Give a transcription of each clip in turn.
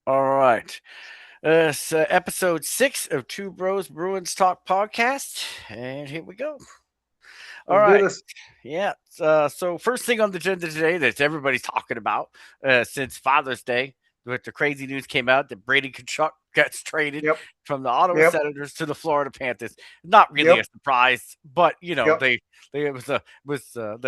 All right. It's episode 6 of Two Bros Bruins Talk podcast. And here we go. All Let's do right. this. Yeah. So, first thing on the agenda today that everybody's talking about since Father's Day, with the crazy news came out that Brady Tkatchuk gets traded Yep. from the Ottawa Yep. Senators to the Florida Panthers. Not really a Yep. surprise, but Yep. they they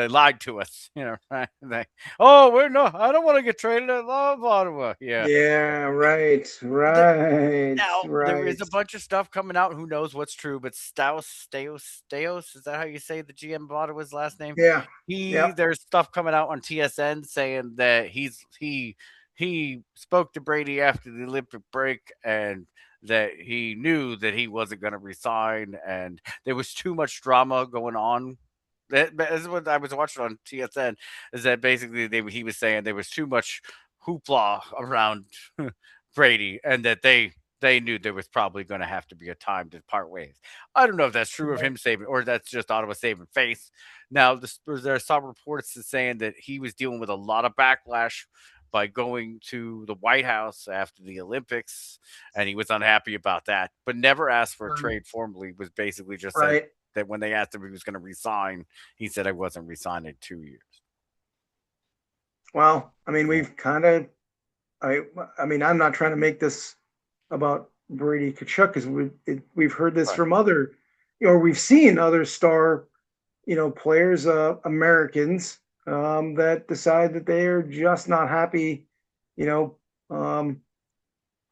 lied to us. Right? Oh, we're no, I don't want to get traded. I love Ottawa. Yeah. Yeah. Right. The, Right. Now there is Right. a bunch of stuff coming out. Who knows what's true? But Staos, is that how you say the GM of Ottawa's last name? Yeah. Yep. There's stuff coming out on TSN saying that he spoke to Brady after the Olympic break and that he knew that he wasn't going to resign and there was too much drama going on. That's what I was watching on TSN. Is that basically he was saying there was too much hoopla around Brady, and that they knew there was probably going to have to be a time to part ways. I don't know if that's true of Right. him saving, or that's just Ottawa saving face. Now, there are some reports saying that he was dealing with a lot of backlash by going to the White House after the Olympics, and he was unhappy about that, but never asked for a Right. trade formally. Was basically just said Right. that when they asked him if he was going to resign, he said I wasn't resigning 2 years. Well, I mean, Yeah, we've kind of. I. I mean, I'm not trying to make this about Brady Tkachuk because we've heard this right. from other, we've seen other star, players, Americans, that decide that they are just not happy, you know, um,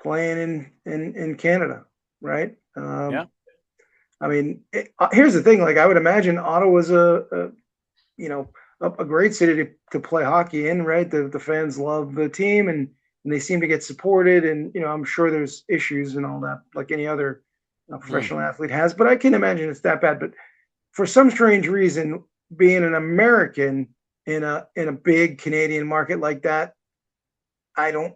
playing in Canada, right? Yeah. I mean, here's the thing: like, I would imagine Ottawa's you know a great city to play hockey in, right? The fans love the team and they seem to get supported, and I'm sure there's issues and all that, like any other Mm. professional athlete has. But I can imagine it's that bad. But for some strange reason, being an American in a big Canadian market like that, I don't,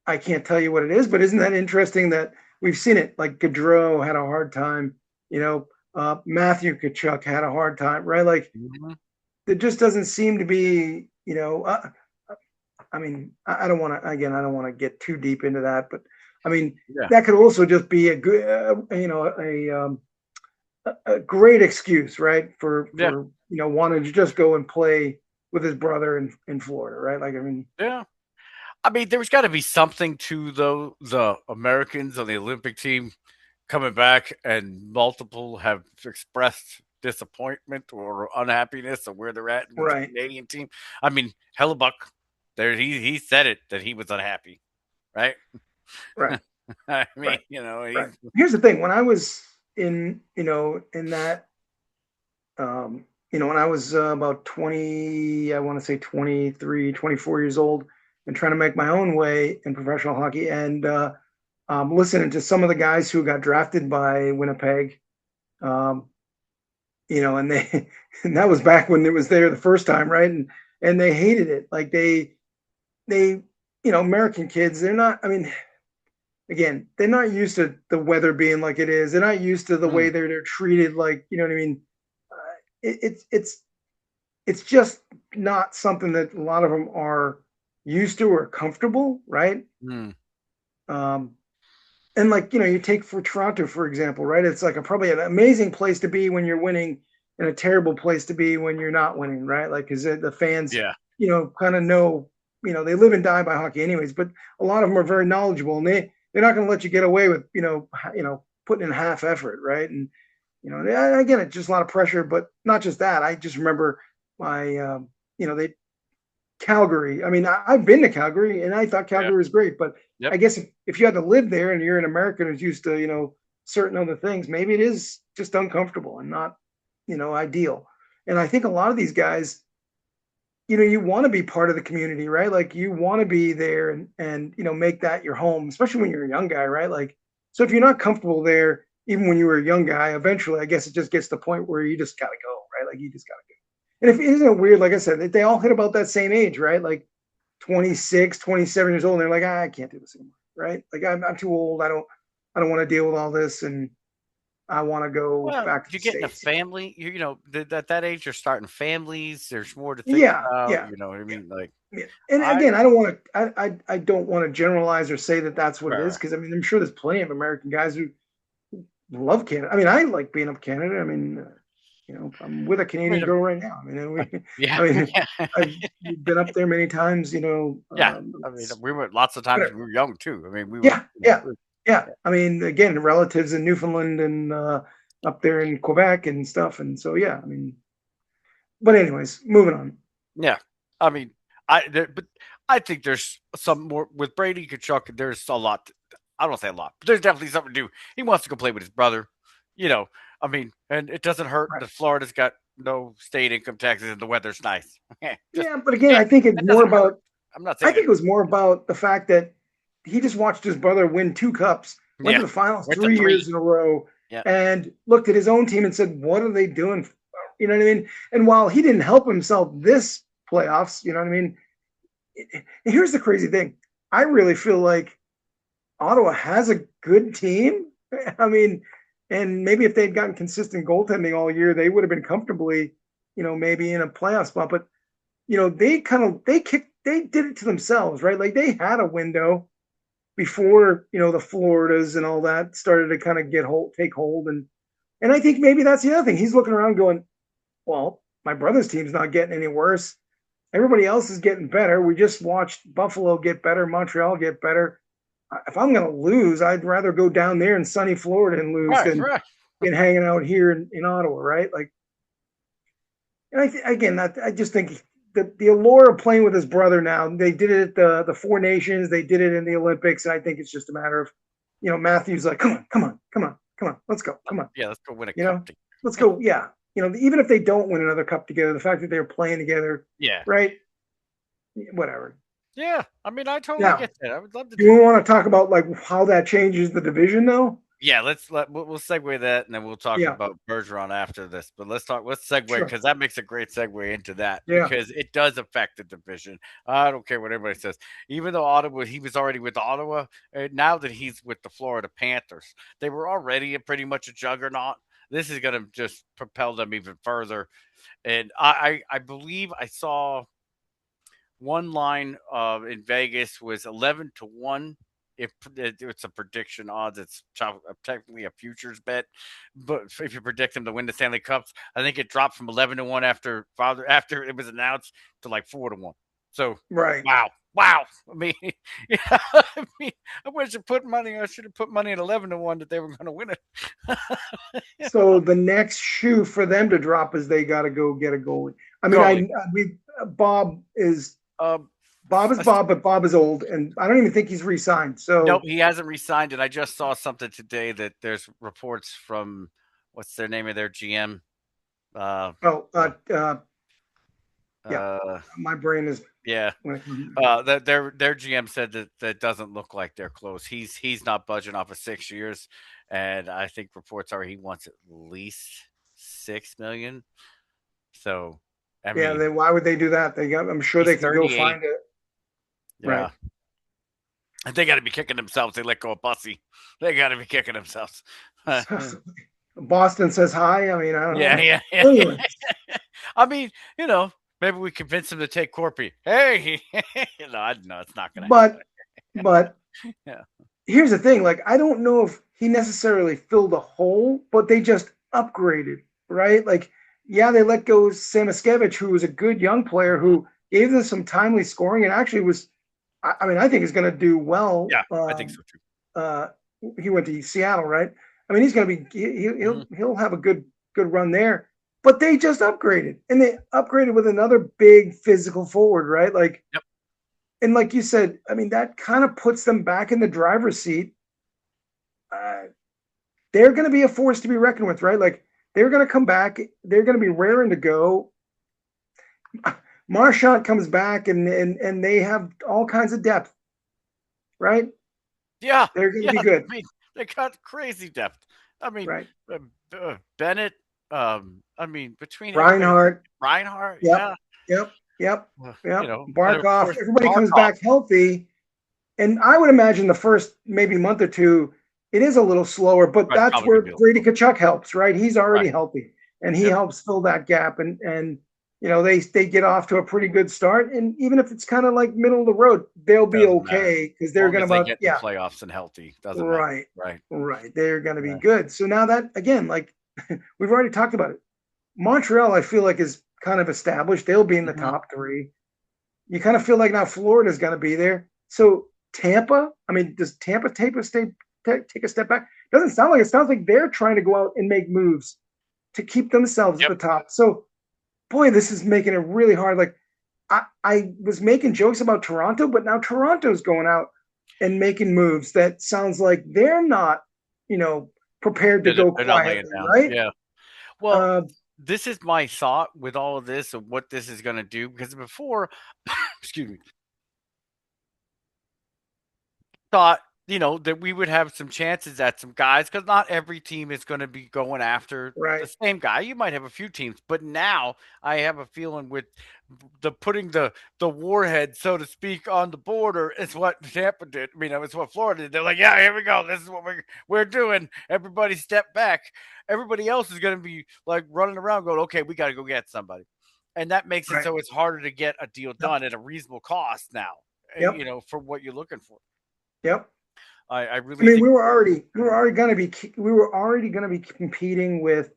I can't tell you what it is. But isn't that interesting that we've seen it? Like Gaudreau had a hard time, you know. Matthew Kachuk had a hard time, right? Like Mhm. it just doesn't seem to be, I mean, I don't want to, again, I don't want to get too deep into that, but I mean, Yeah. that could also just be a good, a great excuse, right? Yeah. Wanting to just go and play with his brother in Florida, right? Like, I mean, Yeah. I mean, there's got to be something to the Americans on the Olympic team coming back, and multiple have expressed disappointment or unhappiness of where they're at with the right, Canadian team. I mean, Hellebuck, there he said it that he was unhappy, right? right, I mean, right, right. he's Here's the thing: when I was in that, when I was about 20, I want to say 23, 24 years old, and trying to make my own way in professional hockey, and listening to some of the guys who got drafted by Winnipeg, um, and they and that was back when it was there the first time, right? And they hated it. Like they American kids, they're not. I mean, again, they're not used to the weather being like it is. They're not used to the way mm, they're treated. Like, you know what I mean? It's just not something that a lot of them are used to or comfortable, right? mm, Um, and like, you take for Toronto, for example, right? It's like probably an amazing place to be when you're winning and a terrible place to be when you're not winning, right? Like, because the fans, yeah, kind of know, they live and die by hockey anyways, but a lot of them are very knowledgeable and they're not going to let you get away with, putting in half effort, right? And, again, it's just a lot of pressure, but not just that. I just remember my, they Calgary. I mean, I've been to Calgary and I thought yeah, Calgary was great, but I yep, guess if you had to live there and you're an American who's used to, certain other things, maybe it is just uncomfortable and not, ideal. And I think a lot of these guys, you want to be part of the community, right? Like you want to be there and, make that your home, especially when you're a young guy, right? Like, so if you're not comfortable there, even when you were a young guy, eventually, I guess it just gets to the point where you just got to go, right? Like you just got to go. And if isn't it weird, like I said, they all hit about that same age, right? Like 26, 27 years old. And they're like, I can't do this anymore, right? Like I'm too old. I don't want to deal with all this, and I want to go well, back to you're the getting a States. family. At that age, you're starting families. There's more to think Yeah, about. yeah, You know what I yeah, mean? Like, And I again, I don't want to I don't want to generalize or say that that's what it right, is, right. because I mean I'm sure there's plenty of American guys who love Canada. I mean I like being up Canada. I mean I'm with a I mean, Canadian girl right now. I mean yeah, I mean yeah, I've been up there many times. yeah. I mean, we went lots of times when Whatever. we were young too. I mean, we would, Yeah, yeah, yeah. yeah, I mean again relatives in Newfoundland and up there in Quebec and stuff, and so yeah. I mean, but anyways, moving on. yeah. I mean, but I think there's some more with Brady Tkachuk. There's a lot. I don't say a lot, but there's definitely something to do. He wants to go play with his brother. You know, I mean, and it doesn't hurt Right. that Florida's got no state income taxes and the weather's nice. Just Yeah, but again, I think it's that more doesn't hurt. about I'm not I saying think it. it was more about the fact that he just watched his brother win two cups, went to Yeah, the finals went to 3 years three. in a row, Yeah, and looked at his own team and said, "What are they doing?" You know what I mean? And while he didn't help himself this playoffs, you know what I mean? Here's the crazy thing: I really feel like Ottawa has a good team. I mean, and maybe if they'd gotten consistent goaltending all year, they would have been comfortably, maybe in a playoff spot. But they did it to themselves, right? Like they had a window before the Floridas and all that started to kind of take hold, and I think maybe that's the other thing. He's looking around going, well, my brother's team's not getting any worse. Everybody else is getting better. We just watched Buffalo get better, Montreal get better. If I'm going to lose, I'd rather go down there in sunny Florida and lose right, than right. hanging out here in Ottawa, right? Like, and again, I just think the allure of playing with his brother now. They did it at the Four Nations. They did it in the Olympics, and I think it's just a matter of, Matthews like, come on, come on, come on, come on, let's go, come on, Yeah, let's go win a you cup. know, let's go, yeah. Even if they don't win another cup together, the fact that they're playing together, Yeah, right? Whatever. yeah. I mean, I totally Now, get that. I would love to do do you that. want to talk about like how that changes the division, though? Yeah, we'll segue that, and then we'll talk Yeah, about Bergeron after this. But let's segue sure. because that makes a great segue into that Yeah, because it does affect the division. I don't care what anybody says. Even though Ottawa, he was already with Ottawa, now that he's with the Florida Panthers, they were already pretty much a juggernaut. This is going to just propel them even further. And I believe I saw one line in Vegas was 11-1. If it's a prediction odds, it's technically a futures bet. But if you predict them to win the Stanley Cups, I think it dropped from 11-1 after it was announced to like 4-1. So right. wow. I mean, yeah, I mean, I wish I put money. I should have put money at 11-1 that they were going to win it. So the next shoe for them to drop is they got to go get a goalie. I mean, Goalie. Bob is Um, Bob is I Bob, but Bob is old, and I don't even think he's re-signed. Nope, So, he hasn't resigned, and I just saw something today that there's reports from what's their name of their GM? Uh, oh, uh, yeah, uh, my brain is. yeah, that their GM said that that doesn't look like they're close. He's not budging off of 6 years, and I think reports are he wants at least 6 million. So, I Yeah, mean, then why would they do that? I'm sure he's they can go 38. find it. Right. Yeah, and they got to be kicking themselves. They let go of Bussy. They got to be kicking themselves. Boston says hi. I mean, I don't Yeah, know. yeah, yeah. Anyways, I mean, maybe we convince him to take Corpy. Hey, no, it's not going to happen. but but Yeah, here's the thing. Like, I don't know if he necessarily filled a hole, but they just upgraded, right? Like, yeah, they let go Samaskevich, who was a good young player hmm who gave them some timely scoring and actually was. I mean, I think is going to do well. yeah, I think so too. Uh, he went to Seattle, right? I mean, he's going to be Hmm he'll have a good run there. But they just upgraded, and they upgraded with another big physical forward, right? Like, Yep. and like you said, I mean, that kind of puts them back in the driver's seat. Uh, they're going to be a force to be reckoned with, right? Like, they're going to come back. They're going to be raring to go. Marchand comes back, and they have all kinds of depth, right? Yeah, They're going to yeah. be I good, mean, they got crazy depth. I mean, right? uh, Bennett. I mean, between everybody, Reinhardt, Reinhardt. yep, Yeah, yep, yep, yep. and of Barkov, course everybody comes Barkov. back healthy. And I would imagine the first maybe month or two, it is a little slower, but Right, that's probably gonna where be a little Brady slow. Tkachuk helps, right? He's Right. already healthy and he Yep. helps fill that gap. And they get off to a pretty good start, and even if it's kind of like middle of the road, they'll be Doesn't matter. okay because As they're long going to as they about get in the yeah, playoffs and healthy, doesn't matter. right, Right. right. They're going to be Right. good. So now that again, like we've already talked about it, Montreal, I feel like is kind of established. They'll be in the Mhm. top three. You kind of feel like now Florida's going to be there. So Tampa, I mean, does Tampa take a step back? Doesn't sound like it. Sounds like they're trying to go out and make moves to keep themselves at Yep. the top. So, boy, this is making it really hard. Like, I was making jokes about Toronto, but now Toronto's going out and making moves that sounds like they're not, you know, prepared to go They're not laying quietly, down. right? Yeah. Well, Uh, this is my thought with all of this of what this is going to do because before, excuse me, thought, that we would have some chances at some guys because not every team is going to be going after the right, same guy. You might have a few teams, but now I have a feeling with the putting the warhead, so to speak, on the border is what Tampa did. I mean, it's what Florida did. They're like, yeah, here we go. This is what we're doing. Everybody step back. Everybody else is going to be like running around going, okay, we got to go get somebody. And that makes it right. so it's harder to get a deal Yep, done at a reasonable cost now, yep, for what you're looking for. yep. I I really mean, think we were already going to be competing with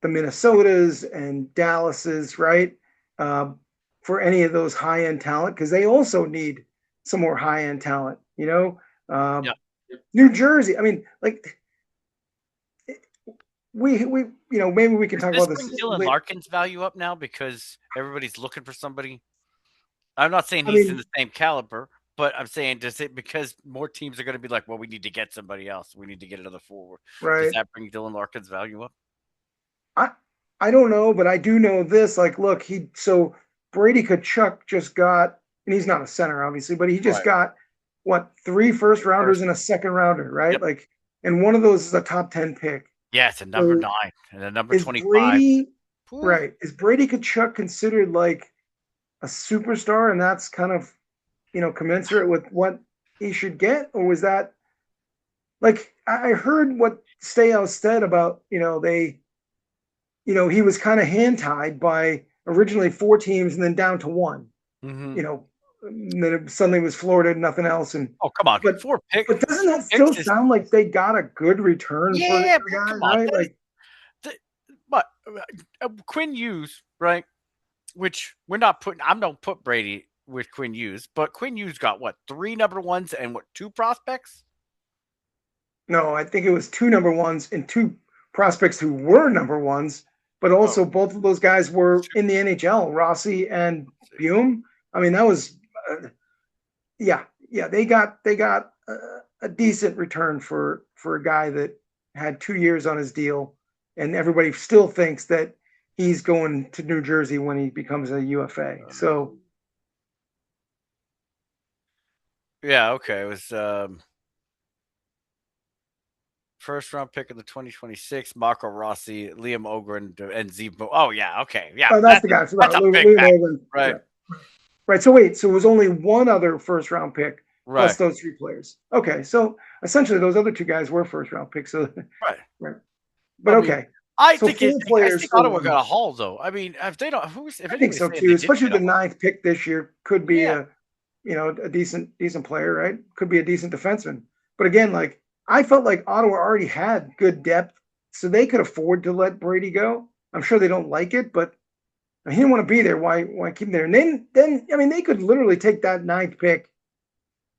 the Minnesotas and Dallases, right? Um, for any of those high end talent because they also need some more high end talent. yeah. New Jersey. I mean, like we maybe we can Does talk this about bring this. Dylan Larkin's value up now because everybody's looking for somebody? I'm not saying I he's in mean, the same caliber, but I'm saying does it because more teams are going to be like, well, we need to get somebody else. We need to get another forward. Does right? that bring Dylan Larkin's value up? I I don't know, but I do know this. Like, look, Brady Tkachuk just got, and he's not a center, obviously, but he just Right. got what three first rounders First. and a second rounder, right? Yep. Like, and one of those is a top 10 pick. Yeah, it's a number So 9 and a number is 25. Brady Whew. right? Is Brady Tkachuk considered like a superstar, and that's kind of commensurate with what he should get, or was that like I heard what Steyo said about he was kind of hand tied by originally four teams and then down to one. Hmm. And then it suddenly was Florida, nothing else, and Oh, come on. but but doesn't Four that still picks is sound like they got a good return for yeah, the but guys, come on. right? That is Like, but Quinn Hughes, right? Which we're not putting. I'm don't put Brady with Quinn Hughes, but Quinn Hughes got what 3 number 1s and what 2 prospects? no, I think it was two number ones and two prospects who were number ones, but Oh, also both of those guys were in the NHL, Rossi and Bume. I mean, that was yeah, yeah. They got a decent return for a guy that had 2 years on his deal, and everybody still thinks that he's going to New Jersey when he becomes a UFA. So yeah, okay. It was first round pick of the 2026, Marco Rossi, Liam Ogren, and Zebo. Oh yeah, okay, yeah. that's the guy. I That's forgot. a big Liam pack, Hogan. right? Yeah. Right. So wait. So it was only one other first round pick plus Right, those three players. Okay. So essentially, those other two guys were first round picks. So right. right. But I mean, okay. So four I players think for Ottawa one. got a haul though. I mean, if they don't, if I think anybody's so saying too. they didn't Especially get a the haul, ninth pick this year could be yeah, a decent player, right? Could be a decent defenseman. But again, like I felt like Ottawa already had good depth, so they could afford to let Brady go. I'm sure they don't like it, but he didn't want to be there. Why keep him there? And then I mean, they could literally take that ninth pick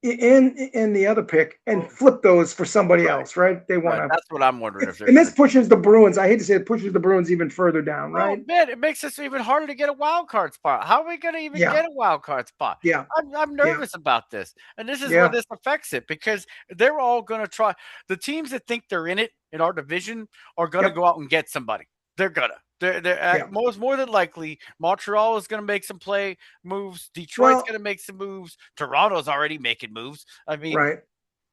in the other pick and flip those for somebody right, else, right? They want right. to. That's what I'm wondering if they're And gonna this do. pushes the Bruins. I hate to say it pushes the Bruins even further down, Oh right? man, it makes us even harder to get a wild card spot. How are we going to even Yeah, get a wild card spot? yeah, I'm yeah, nervous about this, and this is where yeah, this affects it because they're all going to try. The teams that think they're in it in our division are going to yep, go out and get somebody. They're gonna. They're yeah. most more than likely. Montreal is going to make some play moves. Detroit's Well, going to make some moves. Toronto's already making moves. I mean, right.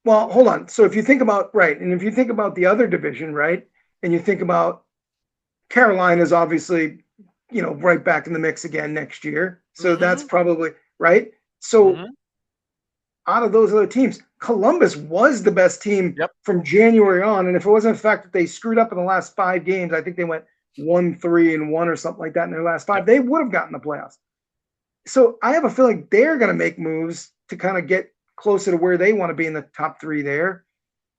Well, hold on. So if you think about right, and if you think about the other division, right, and you think about Carolina's obviously, right back in the mix again next year. So that's mm-hmm, probably right. So mm-hmm, out of those other teams, Columbus was the best team yep, from January on. And if it wasn't the fact that they screwed up in the last 5 games, I think they went 1-3-1 or something like that in their last Yep. five, they would have gotten the playoffs. So I have a feeling they're going to make moves to kind of get closer to where they want to be in the top three there.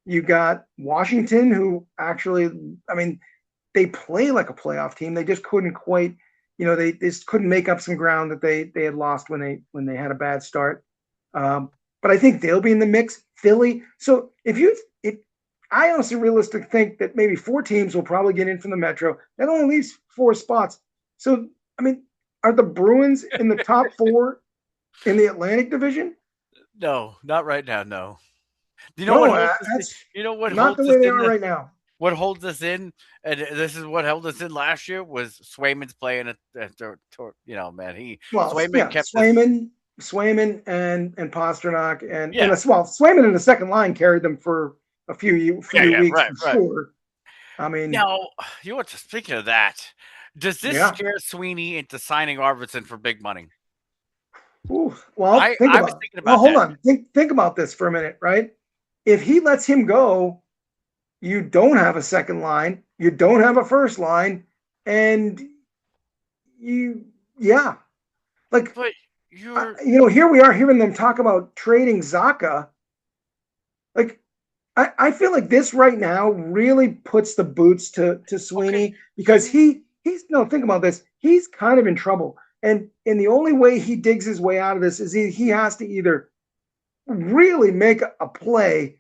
You got Washington, who actually, I mean, they play like a playoff team. They just couldn't quite, they just couldn't make up some ground that they had lost when they had a bad start. But I think they'll be in the mix. Philly. So if I honestly realistically think that maybe four teams will probably get in from the Metro. That only leaves four spots. So I mean, are the Bruins in the top four in the Atlantic Division? No, not right now. No. Do you know what No, holds us? that's You know what not the holds us way they in are the right now. what holds us in, and this is what held us in last year was Swayman's playing man, Well, Swayman yeah, kept us. Swayman and Pasternak and Yeah, Swayman in the second line carried them for a few yeah, weeks right, for right. sure. I mean, Now, you know what? Speaking of that, does this yeah. scare Sweeney into signing Arvidsson for big money? Ooh, well, I was thinking well, about hold that. on. Think about this for a minute, right? If he lets him go, you don't have a second line, you don't have a first line, and you, yeah, like But you're here we are hearing them talk about trading Zaka. Like, I feel like this right now really puts the boots to okay. Sweeney because You he's no, think about this. He's kind of in trouble. And the only way he digs his way out of this is he has to either really make a play,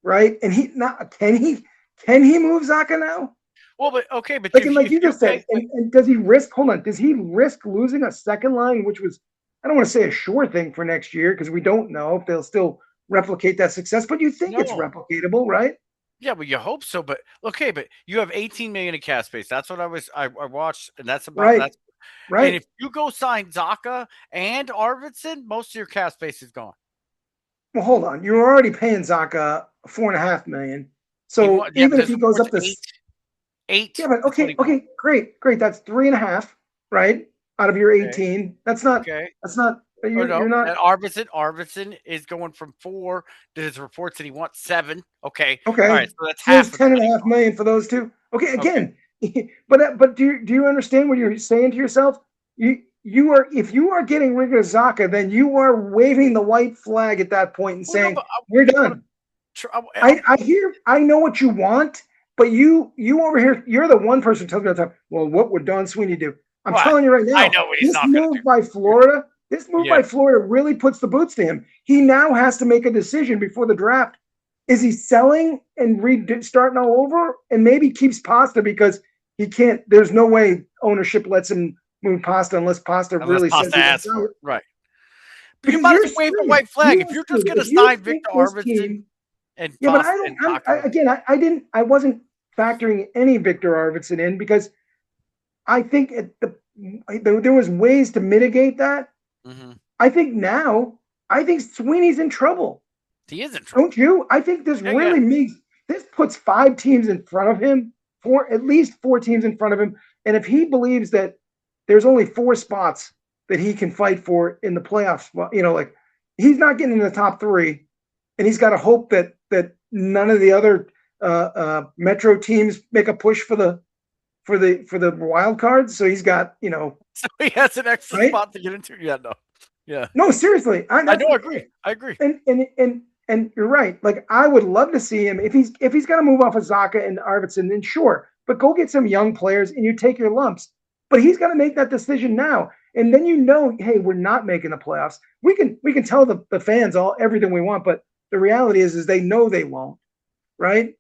right? And he not can he move Zaka now? well, but okay, but Like, and like if you you just said, pay, like, and does he risk? Hold on, does he risk losing a second line, which was I don't want to say a sure thing for next year because we don't know if they'll still replicate that success, but you think it's no, replicatable, right? yeah, well, you hope so, but okay, but you have 18 million in cap space. That's what I watched, and Right, that's. And right. if you go sign Zaka and Arvidsson, most of your cap space is gone. Well, hold on. You're already paying Zaka 4.5 million. So Yeah, but even if there's he goes reports up to eight yeah, but is what he wants. okay, great. That's 3.5, right? Out of your Okay, 18. okay. That's not Or you're no, not and Arvidsson is going from 4. There's reports that he wants 7. Okay, all okay. right, so that's So there's half of the ten and a money half million for those two. Okay, gone. Okay, again, but do you understand what you're saying to yourself? You are if you are getting rid of Zaka, then you are waving the white flag at that point and well, no, saying but we're you want done. to. I know what you want, but you over here, you're the one person telling me all the time, well, what would Don Sweeney do? I'm What? telling you right I now, know what he's not going to do. This move Yeah. by Florida really puts the boots to him. He now has to make a decision before the draft. Is he selling and starting all over and maybe keeps Pasta because he can't, there's no way ownership lets him move Pasta unless Pasta Unless really says Pasta he wants asks for out. it, right? But you Because might as you're well wave the screwed. white flag if Are you're just screwed. going to If you sign think Victor this Arvidsson team and yeah, but Pasta and Zaka. I wasn't factoring any Victor Arvidsson in because I think there was ways to mitigate that. Hmm. I think now, I think Sweeney's in trouble. He is in trouble. Don't you? I think Yeah, yeah. this puts five teams in front of him, at least four teams in front of him. And if he believes that there's only four spots that he can fight for in the playoffs, well, like he's not getting in the top three, and he's got to hope that none of the other Metro teams make a push for the wild cards. So he's got So he has an extra right. spot to get into. Yeah, no. Yeah. No, seriously, I know, I agree. I agree. and you're right. Like I would love to see him if he's going to move off of Zaka and Arvidsson, then sure. But go get some young players and you take your lumps. But he's got to make that decision now. And then hey, we're not making the playoffs. We can tell the fans all everything we want, but the reality is they know they won't, right?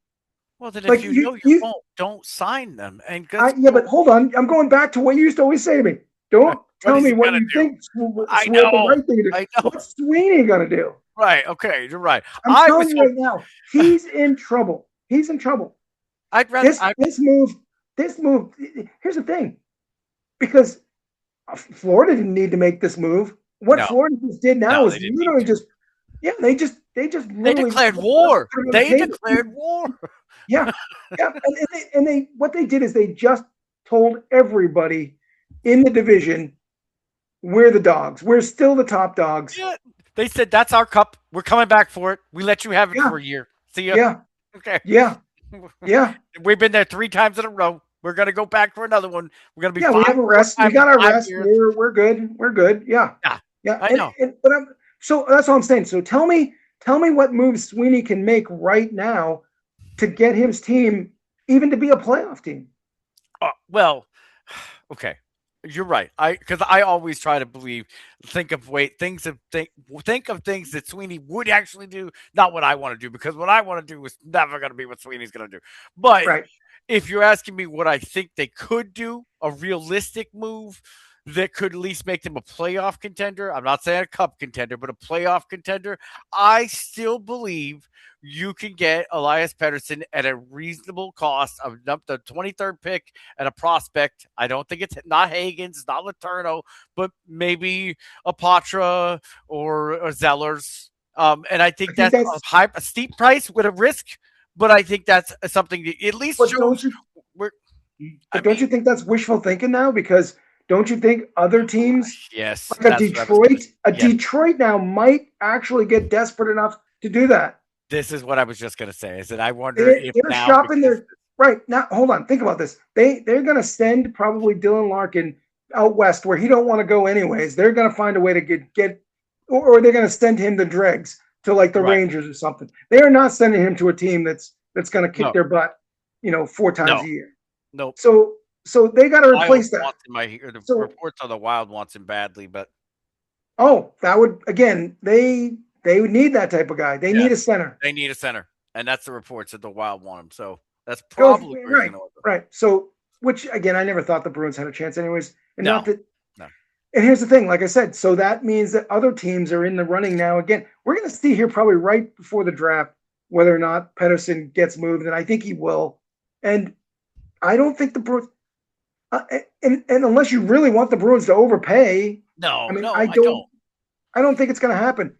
Well, then if Like you know you you won't, don't sign them. And let's yeah, but go. hold on. I'm going back to what you used to always say to me. Don't What tell is me he what gonna you do? think I the know. right thing to do. I know. What's Sweeney gonna do? Right. Okay. You're right. I'm I telling was you hope. right now, he's in trouble. He's in trouble. I'd rather. This this move, this move. Here's the thing, because Florida didn't need to make this move. What No. Florida just did now No, is they didn't need literally to. just yeah, they just They literally declared put it war. on the They table. declared war. Yeah, yeah, and they what they did is they just told everybody in the division we're the dogs. We're still the top dogs. Yeah. They said that's our cup. We're coming back for it. We let you have it Yeah, for a year. See ya. yeah, Okay. yeah, yeah, We've been there 3 times in a row. We're gonna go back for another one. We're gonna be Yeah, we fine have a four rest. We times in got our 5 rest. years. We're good. We're good. Yeah, Yeah, yeah. I know. And but so that's all I'm saying. So tell me what moves Sweeney can make right now to get his team even to be a playoff team. Well, okay. You're right. Because I always try to believe, think of things that Sweeney would actually do, not what I want to do. Because what I want to do is never going to be what Sweeney's going to do. But Right. if you're asking me what I think they could do, a realistic move that could at least make them a playoff contender, I'm not saying a cup contender, but a playoff contender, I still believe you can get Elias Pettersson at a reasonable cost of the 23rd pick and a prospect. I don't think it's not Hagens, it's not Laterno, but maybe a Patra or Zellers. And I I think think that's that's. a steep price with a risk, but I think that's something that at least But shows we're. I don't mean, you think that's wishful thinking now? Because don't you think other teams yes, like that's what I was gonna. A Yes, Detroit now might actually get desperate enough to do that? this is what I was just gonna say. Is that I wonder They're, if they're now shopping because their right now. Hold on, think about this. They're going to send probably Dylan Larkin out west where he don't want to go anyways. They're going to find a way to get or they're going to send him the dregs to like the right, Rangers or something. They are not sending him to a team that's going to kick no, their butt, four times no, a year. nope. So they got to Wild replace that. wants him. I hear the So reports on the Wild wants him badly, but that would again they would need that type of guy. They need a yes, center. they need a center, and that's the reports that the Wild want him. So that's Go probably where he's right, gonna go. right. So which again I never thought the Bruins had a chance anyways, and not No, that. no, And here's the thing, like I said, so that means that other teams are in the running now. Again, we're going to see here probably right before the draft whether or not Pedersen gets moved, and I think he will. And I don't think the Bruins, and unless you really want the Bruins to overpay, I no, mean, no. I don't. I don't think it's going to happen.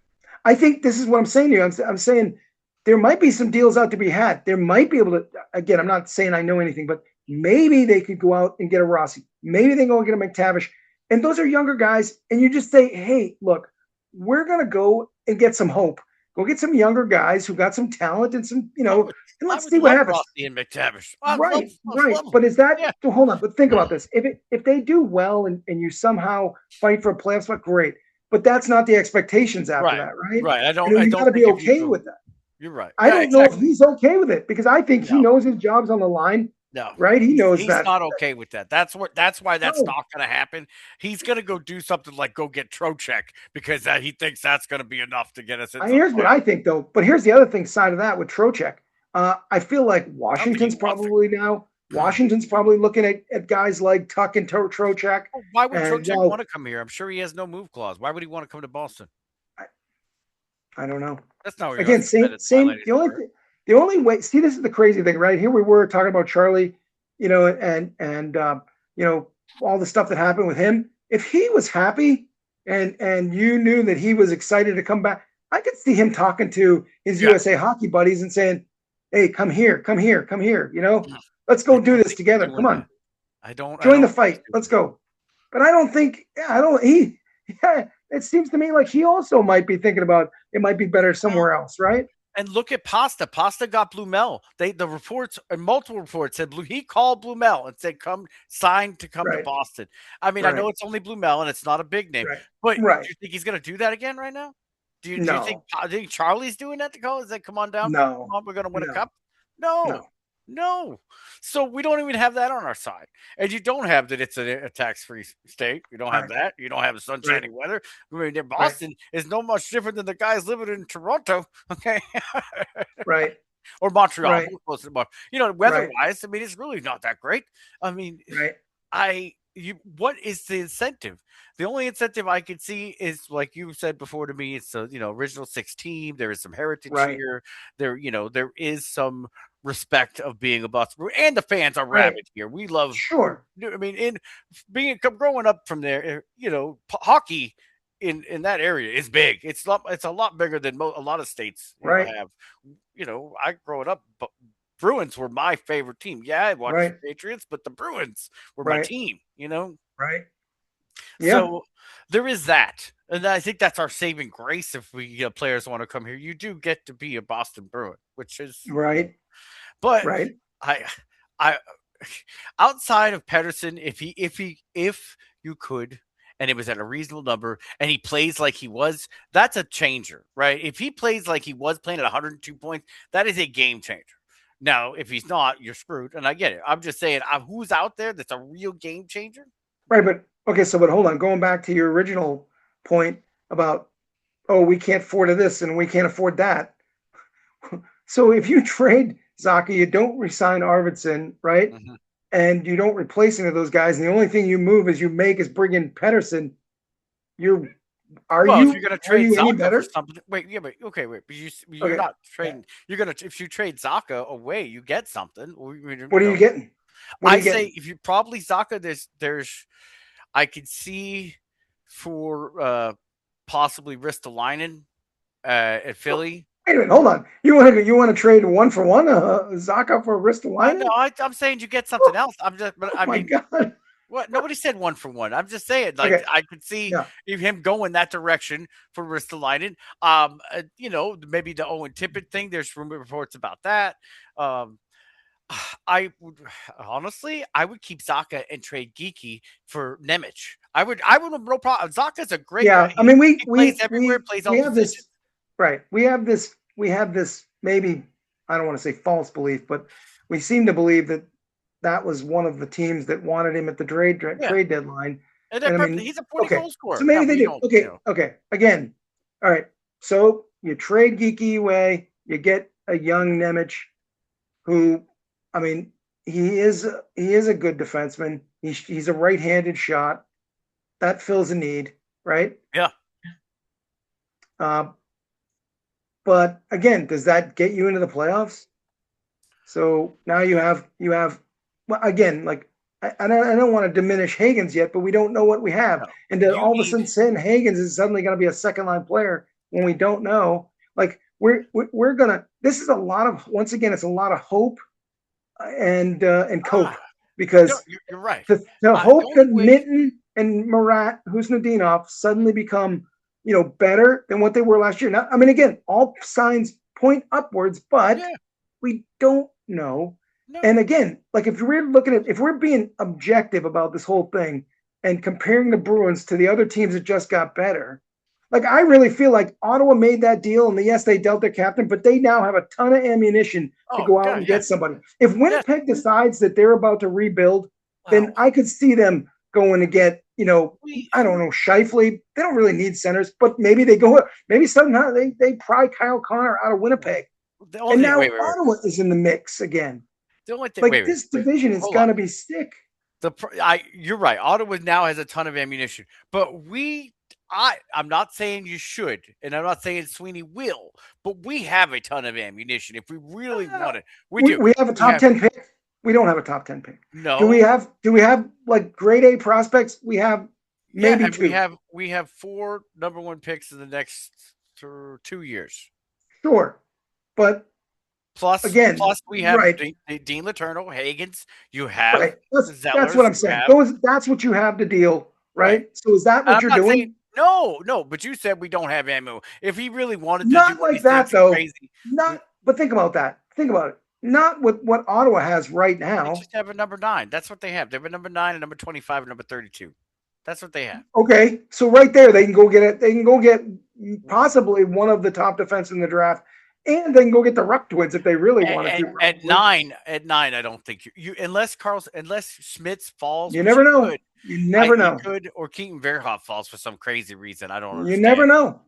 I think this is what I'm saying to you. I'm saying there might be some deals out to be had. There might be able to. Again, I'm not saying I know anything, but maybe they could go out and get a Rossi. Maybe they can go and get a McTavish. And those are younger guys. And you just say, hey, look, we're going to go and get some hope. Go get some younger guys who got some talent and some, I would, and I let's would see what love happens. Rossi and McTavish. Right, I'd right. love them. But is that Yeah. so? Hold on, but think about this. If they do well and you somehow fight for a playoff spot, great. But that's not the expectations after Right. that, right? Right. And I you got don't to be think if you okay go, with that. you're right. I Yeah, don't know if exactly. he's okay with it because I think he No. knows his job's on the line, No, right? He knows he's that. not okay with that. That's why that's No, not going to happen. He's going to go do something like go get Trocheck because he thinks that's going to be enough to get us into the here's what I playoffs. think though. But here's the other thing side of that with Trocheck. I feel like I don't think he Washington's wants to. probably now. Washington's probably looking at guys like Tuck and Trocheck. Why would And Trocheck well, want to come here? I'm sure he has no move clause. Why would he want to come to Boston? I, I don't know. That's not where he wants Again, to spend his same. highlighted career. The only way. See, this is the crazy thing, right? Here we were talking about Charlie, and all the stuff that happened with him. If he was happy, and you knew that he was excited to come back, I could see him talking to his Yeah, USA hockey buddies and saying, "Hey, come here, come here, come here. Let's I go do don't this think he's together. Come doing on, that. I join the don't think he's fight. doing Let's that. go." But I don't think. Yeah, I don't. He. Yeah, it seems to me like he also might be thinking about it might be better Well, somewhere else, right? and look at Pasta. Pasta got Blumel. The reports and multiple reports said he called Blumel and said come sign to come to Right, Boston. I mean, I right, know it's only Blumel and it's not a big name, right, but do right. you think he's going to do that again right now? Do you No, think Charlie's doing that to go? Is that come on down, come no, on, we're going to win a no, cup? No, no. no. So we don't even have that on our side, and you don't have that. It's a tax-free state. You don't have Right, that. You don't have the right, sunshiny weather. I mean, right, Boston is no much different than the guys living in Toronto. Okay, right, or Montreal. right, We're close to right, weather-wise, I mean, it's really not that great. I mean, right, what is the incentive? The only incentive I could see is like you said before to me, it's the original six team. There is some heritage right, here. There is some respect of being a Boston Bruins, and the fans are right. rabid here. We love. Sure. I mean, in being growing up from there, hockey in that area is big. It's a lot bigger than a lot of states. Right, Have. I growing up, Bruins were my favorite team. Yeah, I watched right, the Patriots, but the Bruins were my right, team. right. Yeah, So there is that. And I think that's our saving grace if players want to come here. You do get to be a Boston Bruin, which is, right, but right. I, I, outside of Pedersen, if you could, and it was at a reasonable number, and he plays like he was, that's a changer, right? If he plays like he was playing at 102 points, that is a game changer. Now, if he's not, you're screwed, and I get it. I'm just saying, who's out there that's a real game changer? Right, but okay, so but hold on, going back to your original point about oh we can't afford this and we can't afford that. So if you trade Zaka, you don't resign Arvidsson, right? Hmm. And you don't replace any of those guys, and the only thing you move is bring in Pedersen. You're Well, if you're gonna are trade you any Zaka for better? something, wait, yeah, but okay, wait, but you're Okay, not yeah. trading. You're gonna if you trade Zaka away, you get something. What are you getting? What are I you say getting? if you probably Zaka, there's I could see for possibly Ristolainen at Philly. Wait a minute, hold on. You want to trade one for one, Zaka for I know Ristolainen? I'm saying you get something Oh, else. I'm just, but oh I my mean, god. what? Nobody said one for one. I'm just saying, like Okay, I could see yeah, him going that direction for Ristolainen. Maybe the Owen Tippett thing. There's rumor reports about that. Um, I would honestly, I would keep Zaka and trade Geeky for Nemec. I would have no problem. Zaka's a great guy. yeah. I mean, He plays everywhere, plays all we have positions. this right. We have this maybe I don't want to say false belief, but we seem to believe that that was one of the teams that wanted him at the Yeah, trade deadline. and And I mean, he's a 40 okay, goal so scorer. Now maybe they we do. don't, Okay, okay. Again, all right. So you trade Geeky away, you get a young Nemec who, I mean, he is a good defenseman. He's a right-handed shot that fills a need, right? yeah. Uh, but again, does that get you into the playoffs? So now you have well, again, like I don't want to diminish Hagens yet, but we don't know what we have, No, and then you all of a need sudden saying Hagens is suddenly going to be a second line player when we don't know. Like we're gonna. This is a lot of once again, it's a lot of hope and cope ah no, because you're right. to The hope only that way, Minton and Marat, Husnudinov, suddenly become better than what they were last year. Now, I mean, again, all signs point upwards, but yeah, we don't know. no, And again, like if we're being objective about this whole thing and comparing the Bruins to the other teams that just got better, like I really feel like Ottawa made that deal, and yes, they dealt their captain, but they now have a ton of ammunition to oh go out god, and yes, get somebody. If yes. Winnipeg decides that they're about to rebuild, then Wow, I could see them going to get, we I don't know, Shifley. They don't really need centers, but maybe they go, maybe somehow they pry Kyle Connor out of Winnipeg. the And only thing. now Wait. Ottawa is in the mix again. The only thing. Like this Wait. division is Hold on. gonna be sick. You're right. Ottawa now has a ton of ammunition, but I'm not saying you should, and I'm not saying Sweeney will, but we have a ton of ammunition if we really Uh, want it. We we, do. we have a We top have 10 pick. We don't have a top 10 pick. no, Do we have like grade A prospects? We have yeah, maybe and we two. have we have four number one picks in the next 2 years. Sure. But again, Plus we have right, Dean Letourneau, Hagens. You have right. That's Zellers. what I'm You saying. have That's what you have to deal, right. right? So is that And what I'm you're not saying doing? no, but you said we don't have ammo. If he really wanted to do Not what he like said that for though. crazy, Not we but think about that. Think about it. Not with what Ottawa has right they now. just have a number 9. That's what they have. They have a number 9, a number 25, and number 32. That's what they have. Okay, so right there they can go get it. They can go get possibly one of the top defense in the draft, and they can go get the Ruck twins if they really wanted to. At Probably. 9, I don't think you unless Schmitz falls, You which never he know. could, You never he know. could, or Keaton Verhoff falls for some crazy reason I don't You never understand. know.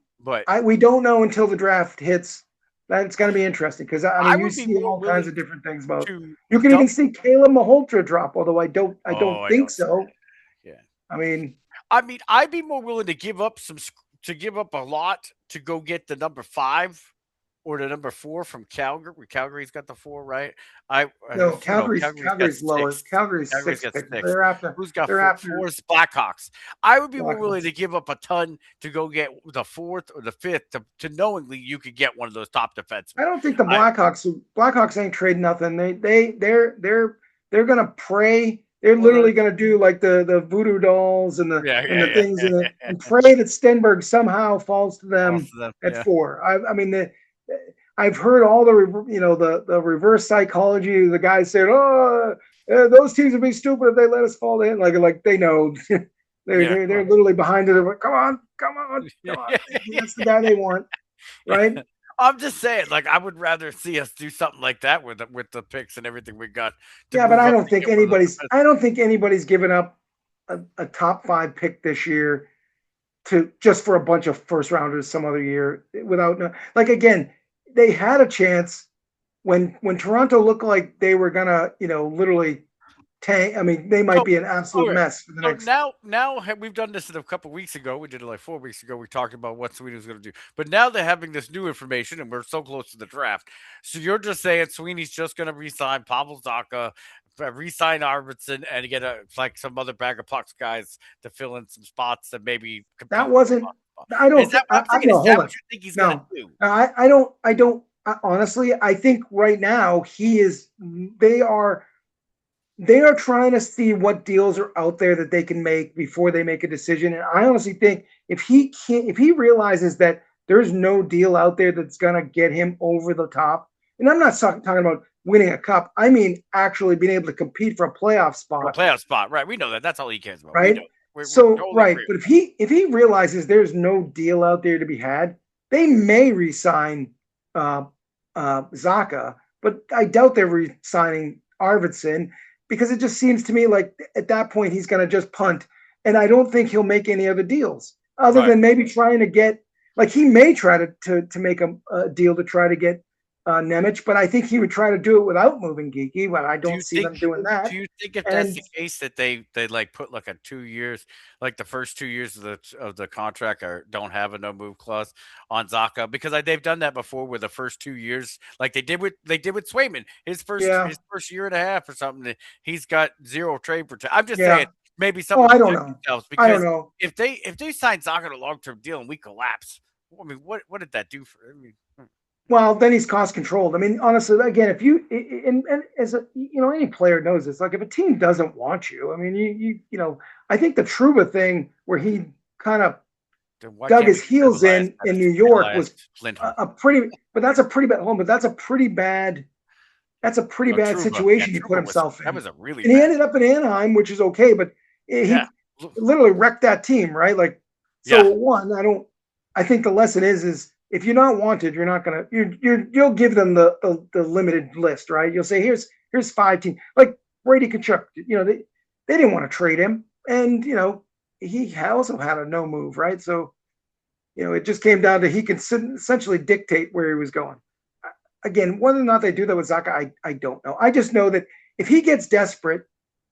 But We don't know until the draft hits. That's going to be interesting because I I mean you would be see more all kinds of willing different things about. to You can even dump. see Caleb Maholtra drop, although I Oh, don't I think don't see so. that. Yeah. I mean, I mean, I'd be more willing to give up to give up a lot to go get the number 5 or the number 4 from Calgary. Calgary's got the 4, right? no, No, Calgary's Calgary's got Calgary's lower. 6. Calgary's Calgary's six got pick. 6. They're after Who's got they're 4? after 4 is Blackhawks. I would be more willing Blackhawks. to give up a ton to go get the 4th or the 5th to knowingly you could get one of those top defensemen. I don't think the I Blackhawks ain't trading nothing. They're gonna pray. They're well, literally gonna do like the voodoo dolls and the things yeah. and pray that Stenberg somehow falls to False them to them. at Yeah. four. I mean I've heard all the the reverse psychology. The guys said, "Oh, those teams would be stupid if they let us fall in. Like they know Yeah, they're literally behind it. They're like, come on, come on, yeah, come on. yeah, That's the guy they want, yeah. right? I'm just saying, like, I would rather see us do something like that with the picks and everything we got to Yeah, but move up to get one of the best. I don't think anybody's given up a top five pick this year to just for a bunch of first rounders some other year without like again, they had a chance when Toronto looked like they were gonna, literally tank. I mean, they might So, be an absolute okay. mess for the So next. we've done this a couple weeks ago. We did it like 4 weeks ago. We talked about what Sweeney was going to do, but now they're having this new information, and we're so close to the draft. So you're just saying Sweeney's just going to resign Pavel Zaka, resign Arvidsson, and get like some other bag of pucks guys to fill in some spots that maybe That compete for wasn't. a spot. I Is don't. that what I'm I thinking? no. Is Hold that what on. you think he's going to No, do? I don't. I don't. Honestly, I think right now he is. They are. They are trying to see what deals are out there that they can make before they make a decision. And I honestly think if he realizes that there's no deal out there that's gonna get him over the top, and I'm not talking about winning a cup. I mean actually being able to compete for a playoff For a spot, playoff spot, right? We know that. That's all he cares about. We know. right? We So totally right, agree. but if he realizes there's no deal out there to be had, they may resign uh, Zaka, but I doubt they're resigning Arvidsson because it just seems to me like at that point he's going to just punt, and I don't think he'll make any other deals other Right. than maybe trying to get like he may try to make a deal to try to get Nemec, but I think he would try to do it without moving Geeky. But I Do don't you see think them doing that. do you think if that's And the case that they like put like a 2 years, like the first 2 years of the contract or don't have a no move clause on Zaka? Because they've done that before with the first 2 years, like they did with Swayman. yeah, His first year and a half or something, he's got zero trade protection. I'm just saying yeah. maybe Oh, something to I don't protect know. themselves I don't because know. if they sign Zaka to a long term deal and we collapse, I mean what did that do for? I mean, Well, then he's cost controlled. I mean, honestly, again, if you and as a any player knows this, like if a team doesn't want you, I mean, I think the Truba thing where he kind of then why dug can't we his get rid of heels in New York Elias was Lindholm? a pretty, but that's a pretty bad home, but that's a pretty Oh, bad Truba. Yeah, situation he put Truba was himself that in, was a really and he bad. ended up in Anaheim, which is okay, but Yeah. he literally wrecked that team, right? Like, so Yeah. one, I don't. I think the lesson is if you're not wanted, you're not gonna you'll give them the limited list, right? You'll say here's five teams like Brady Tkachuk. They didn't want to trade him, and he also had a no move, right? So it just came down to he can essentially dictate where he was going. Again, whether or not they do that with Zaka, I don't know. I just know that if he gets desperate,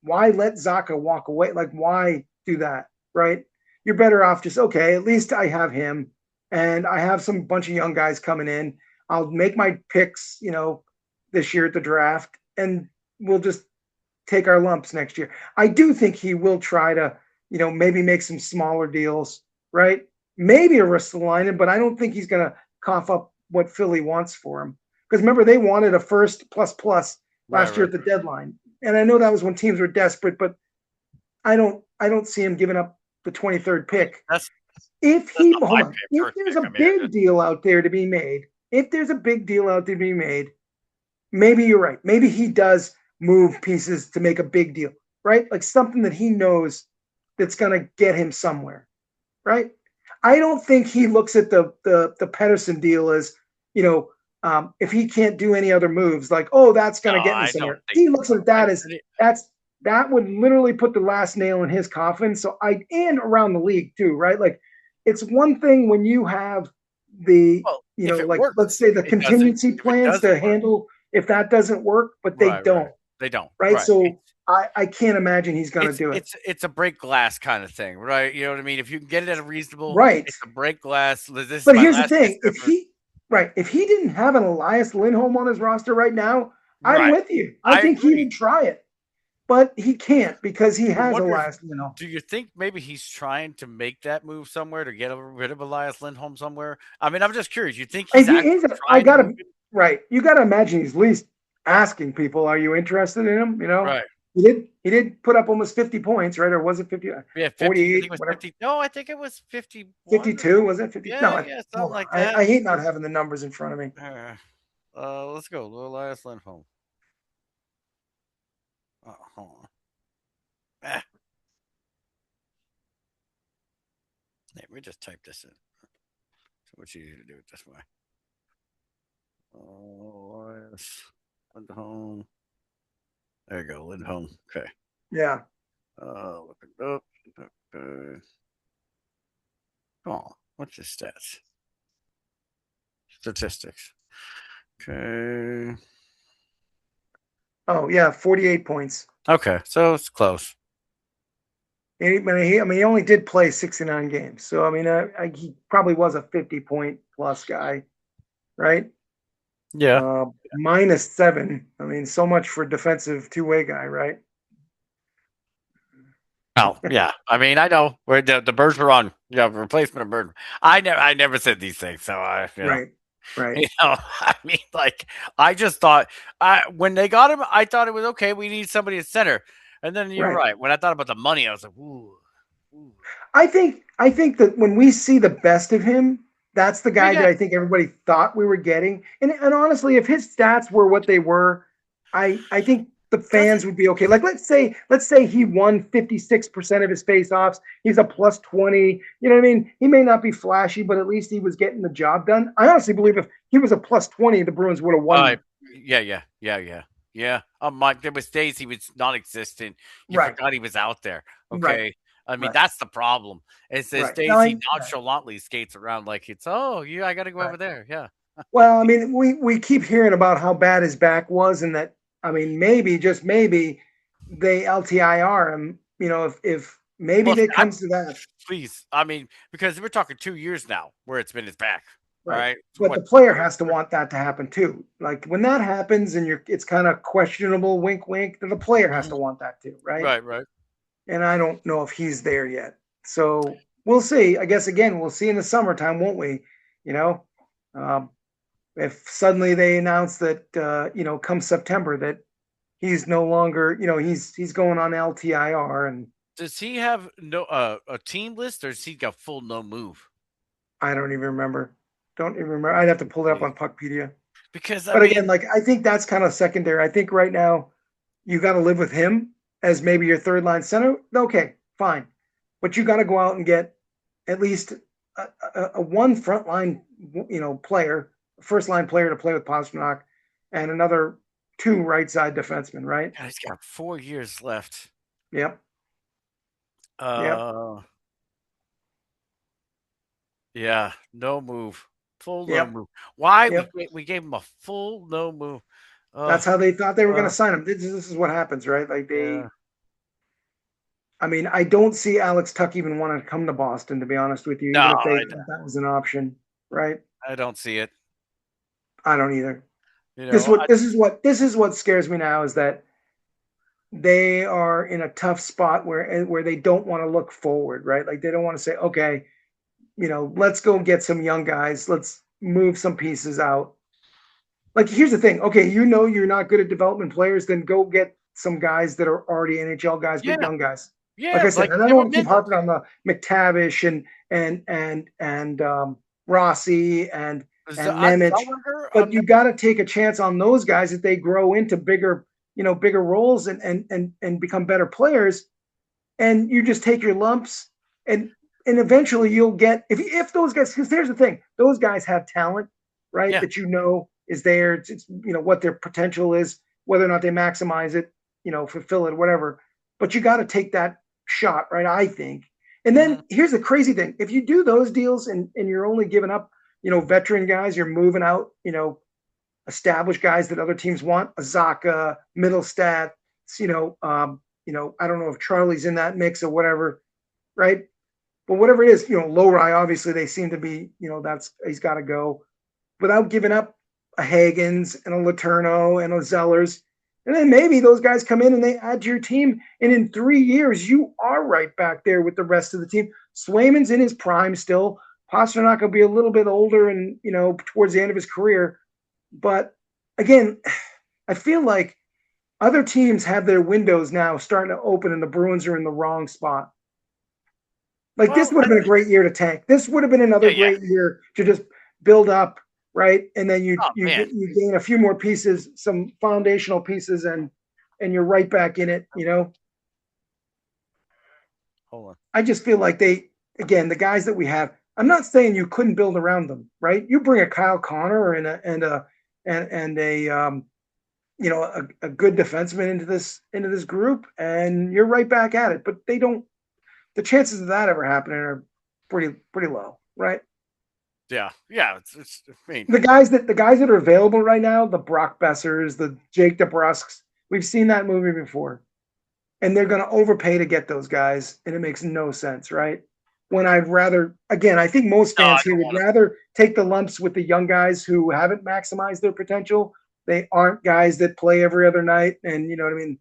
why let Zaka walk away? Like, why do that, right? You're better off just, okay, at least I have him and I have some bunch of young guys coming in. I'll make my picks, this year at the draft, and we'll just take our lumps next year. I do think he will try to, maybe make some smaller deals, right? Maybe a Ristolainen, but I don't think he's going to cough up what Philly wants for him. Because remember, they wanted a first plus plus Right, last year right. at the deadline, and I know that was when teams were desperate, but I don't see him giving up the 23rd pick. That's If that's he not hold my on, pick, if first there's pick. a I mean, I big just deal out there to be made, if there's a big deal out there to be made, maybe you're right. Maybe he does move pieces to make a big deal, right? Like something that he knows that's going to get him somewhere, right? I don't think he looks at the Pedersen deal as, if he can't do any other moves, like, oh, that's no, going to get me I don't somewhere. think He looks so. at that as that would literally put the last nail in his coffin. So and around the league too, right? Like it's one thing when you have the, Well, if it like let's works, say the it doesn't. contingency If it plans doesn't to work, handle if that doesn't work, but they right, right. don't, They don't. right? Right. So I can't imagine he's going to do it. It's a break glass kind of thing, right? You know what I mean? If you can get it at a reasonable, Right. it's a break glass. This is But my here's the last chance thing: ever. if he didn't have an Elias Lindholm on his roster right now, I'm Right. with you. I I think he agree. would try it, but he can't because he I has wonder if Elias Lindholm. do you think maybe he's trying to make that move somewhere to get rid of Elias Lindholm somewhere? I mean, I'm just curious. You think he's actually I trying to move gotta it? right. You gotta imagine he's at least asking people, "Are you interested in him?" Right. He did put up almost 50 points, right? Or was it 50? Yeah, 50. I think 48, it was whatever. 50. No, I think it was 51 or 52 40. was it? 50? No, Yeah, yeah, something hold on. like that. I hate not having the numbers in front of me. Let's go. Elias Lindholm. hold on. Eh, let me just type this in. So much easier to do it this way. Oh, yes. Lindholm. There you go, Lindholm. Okay. Yeah. Look it up. Oh, what's his stats? Statistics. Okay. Oh yeah, 48 points. Okay, so it's close. He only did play 69 games, so I mean, he probably was a 50-point plus guy, right? Yeah. -7. I mean, so much for defensive two-way guy, right? Oh, yeah. I mean, I know where the birds were on. Yeah, replacement of bird. I never said these things, so Right, right, I mean, like, I just thought, when they got him, I thought it was okay. We need somebody at center, and then you're right. right. When I thought about the money, I was like, ooh, ooh. I think that when we see the best of him, that's the We guy that get I think everybody thought we were getting. And honestly, if his stats were what they were, I think the doesn't. fans would be okay. Like let's say he won 56% of his faceoffs. He's a plus 20. You know what I mean? He may not be flashy, but at least he was getting the job done. I honestly believe if he was a plus 20, the Bruins would have won Uh, them. yeah, yeah, yeah, yeah, yeah. Mike, there was days he was non-existent. You Right, forgot he was out there. right, Okay, I mean right, that's the problem. It's there's right. Now days he nonchalantly skates around like it's yeah, I got to go over right. there. Yeah, Well, I mean, we keep hearing about how bad his back was, and that I mean, maybe just maybe they LTIR him. You know, if maybe well, it comes to that, please. I mean, because we're talking 2 years now where it's been his back. All right? right, for But the what? player has to want that to happen too. Like when that happens, and it's kind of questionable. Wink, wink. Then the player has Mhm. to want that too, right? Right, right. And I don't know if he's there yet. So we'll see. I guess again, we'll see in the summertime, won't we? You know, um, if suddenly they announce that come September that he's no longer, he's going on LTIR, and Does he have no a team list or does he got full no move? I don't even remember. Don't even remember. I'd have to pull it up Please, on Puckpedia. because I But again, mean, like I think that's kind of secondary. I think right now you got to live with him as maybe your third line center. Okay, fine, but you got to go out and get at least a one front line, player, first line player to play with Pastrnak, and another two right side defensemen. Right? God, he's got 4 years left. Yep. Yep. Uh, yeah, no move, full no Yep. move. Why Yep. we gave him a full no move? Uh, That's how they thought they were going uh, to sign him. This is what happens, right? Like yeah. I mean, I don't see Alex Tuck even want to come to Boston, to be honest with you, even No, if they thought that was an option, right? I don't see it. I don't either. You This know, what this is what scares me now is that they are in a tough spot where they don't want to look forward, right? Like they don't want to say, okay, let's go get some young guys, let's move some pieces out. Like here's the thing, okay, you're not good at development players, then go get some guys that are already NHL guys, but yeah, young guys. Like yeah, I said, like and I they don't were want to keep minnows. harping on the McTavish and Rossi and Nemec, Zellweger, but you got to take a chance on those guys that they grow into bigger roles and become better players. And you just take your lumps, and eventually you'll get if those guys, because here's the thing, those guys have talent, right? yeah, That is there. It's what their potential is, whether or not they maximize it, fulfill it, whatever. But you got to take that shot, right? I think. And hmm then here's the crazy thing: if you do those deals and you're only giving up, veteran guys, you're moving out, established guys that other teams want, Azaka, Middlestat, I don't know if Charlie's in that mix or whatever, right? But whatever it is, Lowry, obviously they seem to be, that's he's got to go without giving up a Hagens and a Laterno and a Zellers. And then maybe those guys come in and they add to your team. And in 3 years, you are right back there with the rest of the team. Swayman's in his prime still. Pasternak will be a little bit older and, towards the end of his career. But again, I feel like other teams have their windows now starting to open and the Bruins are in the wrong spot. Like this well, would have been a great year to tank. This would have been another yeah, yeah. great year to just build up, right? And then you Oh you man, you gain a few more pieces, some foundational pieces, and and you're right back in it. You know, Hold on. I just feel like again, the guys that we have. I'm not saying you couldn't build around them, right? You bring a Kyle Connor and a a good defenseman into this group, and you're right back at it. But they don't. The chances of that ever happening are pretty low, right? Yeah, yeah. It's. I mean, The guys that are available right now, the Brock Bessers, the Jake DeBrusks, we've seen that movie before, and they're going to overpay to get those guys, and it makes no sense, right? When I'd rather, again, I think most no, I fans here don't would want to. rather take the lumps with the young guys who haven't maximized their potential. They aren't guys that play every other night, and you know what I mean.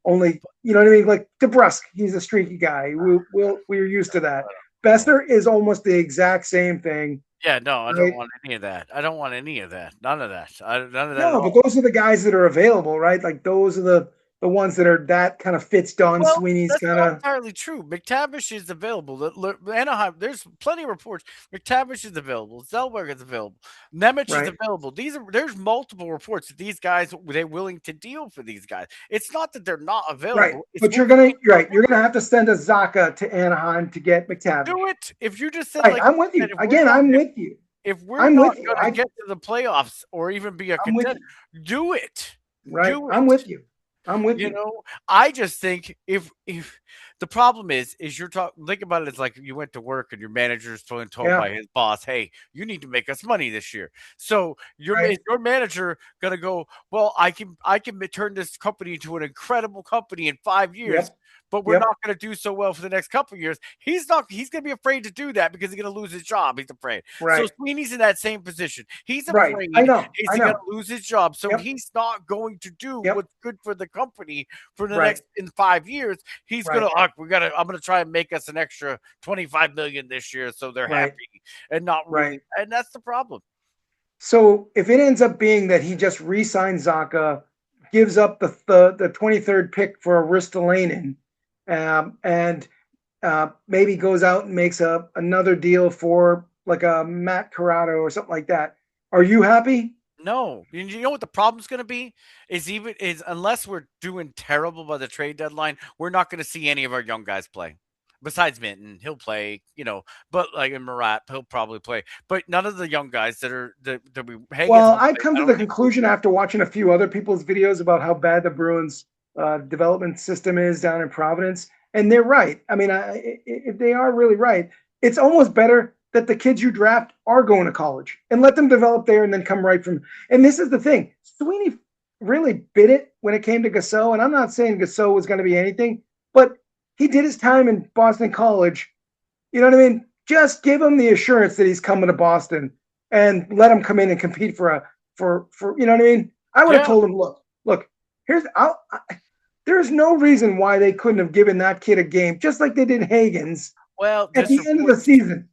Only, you know what I mean. Like DeBrusk, he's a streaky guy. We're used to that. I don't. Besser is almost the exact same thing, Yeah, no, I don't right? want any of that. I don't want any of that. None of that. None of that at No, but all. those are the guys that are available, right? Like those are the ones that are that kind of fits Don Well, Sweeney's that's kind not of entirely true. McTavish is available. Anaheim, there's plenty of reports. McTavish is available. Zellweger is available. Nemec is right, available. There's multiple reports that these guys they're willing to deal for these guys. It's not that they're not right. available. It's But will they be you're available? gonna have to send a Zaka to Anaheim to get McTavish. Do it. If you just said Right, like I'm you with said, you. Again, if we're I'm not with you. going to get to the playoffs or even be a I'm with contender, you. do it. Right, Do I'm it. with you. I'm with You you. know, I just think if the problem is you're talking think about it as like you went to work and your manager is told Yeah, by his boss, hey, you need to make us money this year. So right. is your manager gonna go, well, I can turn this company into an incredible company in 5 years, Yep, but we're yep. not gonna do so well for the next couple of years. He's gonna be afraid to do that because he's gonna lose his job. He's afraid. So Right, Sweeney's in that same position. He's right. I afraid know. is I he gonna know. lose his job. So Yep, he's not going to do yep. what's good for the company for the Right, next in 5 years. He's gonna right, I'm gonna try and make us an extra 25 million this year so they're right, happy and not really right. and that's the problem. So if it ends up being that he just re-signs Zaka, gives up the 23rd pick for Ristolainen, and maybe goes out and makes another deal for like a Matt Corrado or something like that, are you happy? No. You know what the problem's gonna be? Is unless we're doing terrible by the trade deadline, we're not gonna see any of our young guys play. Besides Minton, he'll play, but like in Murat, he'll probably play. But none of the young guys that we Hagen's Well, not I playing. come I to don't the think conclusion after watching a few other people's videos about how bad the Bruins development system is down in Providence, and they're right. I mean, if they are really right, it's almost better that the kids you draft are going to college and let them develop there and then come right from. And this is the thing: Sweeney really bit it when it came to Gasol, and I'm not saying Gasol was going to be anything, but he did his time in Boston College. You know what I mean? Just give him the assurance that he's coming to Boston and let him come in and compete for you know what I mean? I would have yeah. told him, look, here's there's no reason why they couldn't have given that kid a game, just like they did Hagen's Well, at the end of the season.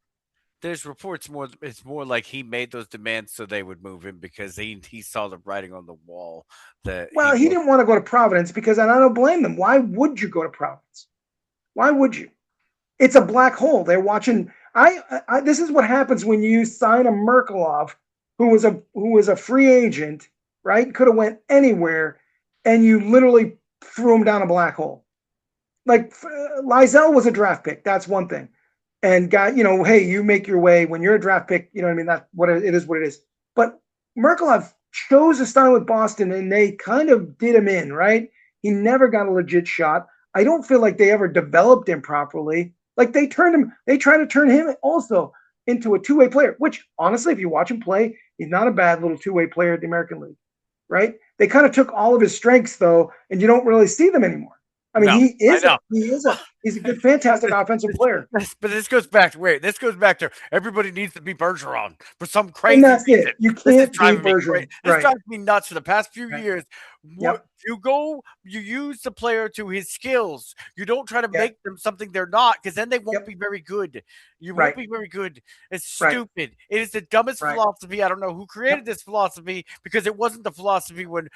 there's reports more it's more like he made those demands so they would move him because he saw the writing on the wall that he Well, he was didn't want to go to Providence because, and I don't blame them. Why would you go to Providence? Why would you? It's a black hole. They're watching. This is what happens when you sign a Merkelov, who was a free agent, right? Could have went anywhere, and you literally threw him down a black hole. Like Lizell was a draft pick. That's one thing, and got hey, you make your way when you're a draft pick. You know what I mean? That's what it is. What it is. But Merkelov chose to sign with Boston, and they kind of did him in, right? He never got a legit shot. I don't feel like they ever developed him properly. Like they try to turn him also into a two-way player, which honestly, if you watch him play, he's not a bad little two-way player at the American League, right? They kind of took all of his strengths though, and you don't really see them anymore. I mean, no, I know. he's a good, fantastic offensive player. But this goes back to this goes back to everybody needs to be Bergeron for some And crazy that's reason. it. You This is can't be driving me crazy. Bergeron. This Right. drives me nuts for the past few Right. years. Yep. You use the player to his skills. You don't try to Yep. make them something they're not, because then they won't Yep. be very good. You won't Right. be very good. It's Right. stupid. It is the dumbest Right. philosophy. I don't know who created Yep. this philosophy because it wasn't the philosophy when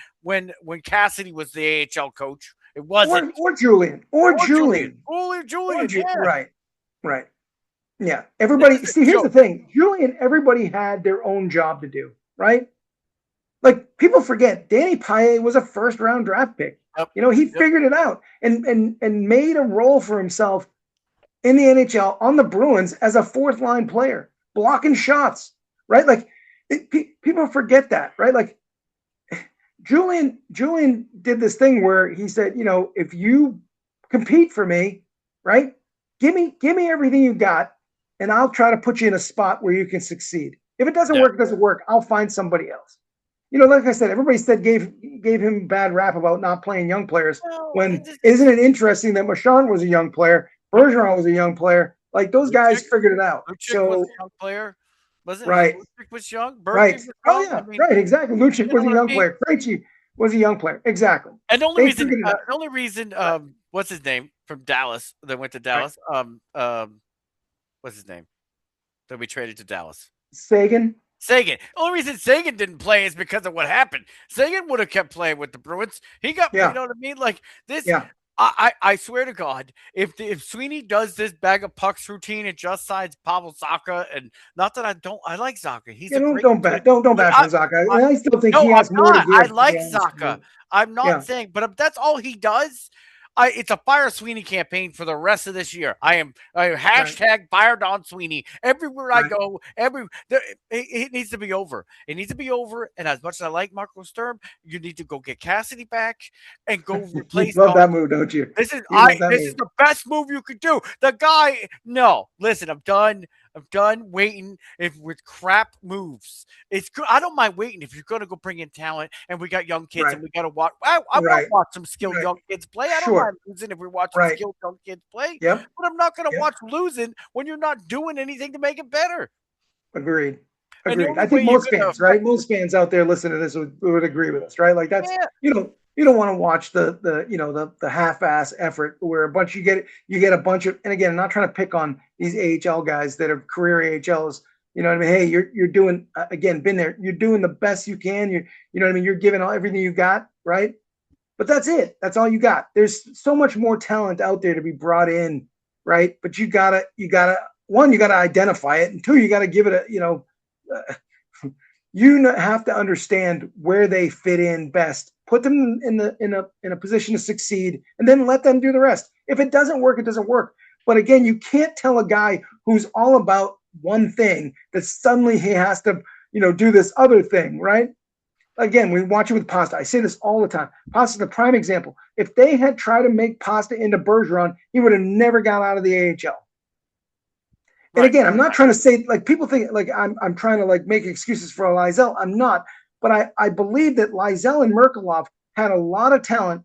Cassidy was the AHL coach. It wasn't. Or Julian. Or Or Julian. Julian. Or Julian, yeah. Right. Right. Yeah. This Everybody is a see here's the joke. thing. Julian, everybody had their own job to do, right? Like people forget, Danny Paille was a first round draft pick. Yep. He Yep. figured it out and made a role for himself in the NHL on the Bruins as a fourth line player, blocking shots, right? Like people forget that, right? Like Julian did this thing where he said, if you compete for me, right? Give me everything you got, and I'll try to put you in a spot where you can succeed. If it doesn't Yeah. work, it doesn't work. I'll find somebody else. Like I said, everybody said gave him bad rap about not playing young players. Well, When isn't it interesting that Marchand was a young player, yep. Bergeron was a young player? Like those guys Lucic, figured it out. Lucic was So a young player. Wasn't right, Lucic was young? Berkey right. was Oh young. I yeah, mean, right. Exactly. Lucic you know was a what I young mean? player. Krejci was a young player. Exactly. And They figured it out. the only reason, what's his name from Dallas that went to Right. Dallas? What's his name that we traded to Dallas? Sagan. Sagan. The only reason Sagan didn't play is because of what happened. Sagan would have kept playing with the Bruins. He got, you Yeah. know what I mean? Like this, Yeah. I swear to God, if Sweeney does this bag of pucks routine and just signs Pavel Zaka, and not that I like Zaka, he's Yeah. a Don't great don't kid, bash don't but bash on Zaka. I And I still think no, he I'm has more to not. I give. To be like honest with Zaka. you. I'm not Yeah. saying, but if that's all he does. It's a fire Sweeney campaign for the rest of this year. I am Right. hashtag fire Don Sweeney everywhere I Right. go. It needs to be over. It needs to be over. And as much as I like Marco Sturm, you need to go get Cassidy back and go You replace love Don. that move, don't you? This is You love that this is move. the best move you could do. The guy, no, listen, I'm done. I'm done waiting if with crap moves. It's good. I don't mind waiting if you're going to go bring in talent and we got young kids Right. and we got to watch. I want to Right. watch some skilled Right. young kids play. I don't Sure. mind losing if we're watching Right. skilled young kids play, Yep. but I'm not going to Yep. watch losing when you're not doing anything to make it better. Agreed. And the Agreed. only I think way you're most going to fans, right? affect, Most fans out there listening to this would agree with us, right? Like that's yeah, you don't want to watch the half-ass effort where a bunch you get a bunch of, and again, I'm not trying to pick on these AHL guys that are career AHLs. You know what I mean? Hey, you're doing again, been there. You're doing the best you can. You know what I mean? You're giving everything you got, right? But that's it. That's all you got. There's so much more talent out there to be brought in, right? But you gotta one, you gotta identify it, and two, you gotta give it uh, you have to understand where they fit in best. Put them in a position to succeed, and then let them do the rest. If it doesn't work, it doesn't work. But again, you can't tell a guy who's all about one thing that suddenly he has to do this other thing, right? Again, we watch it with Pasta. I say this all the time. Pasta's the prime example. If they had tried to make Pasta into Bergeron, he would have never got out of the AHL. And right. again, I'm not trying to say like people think like I'm trying to like make excuses for Lysel. I'm not, but I believe that Lysel and Merkelov had a lot of talent.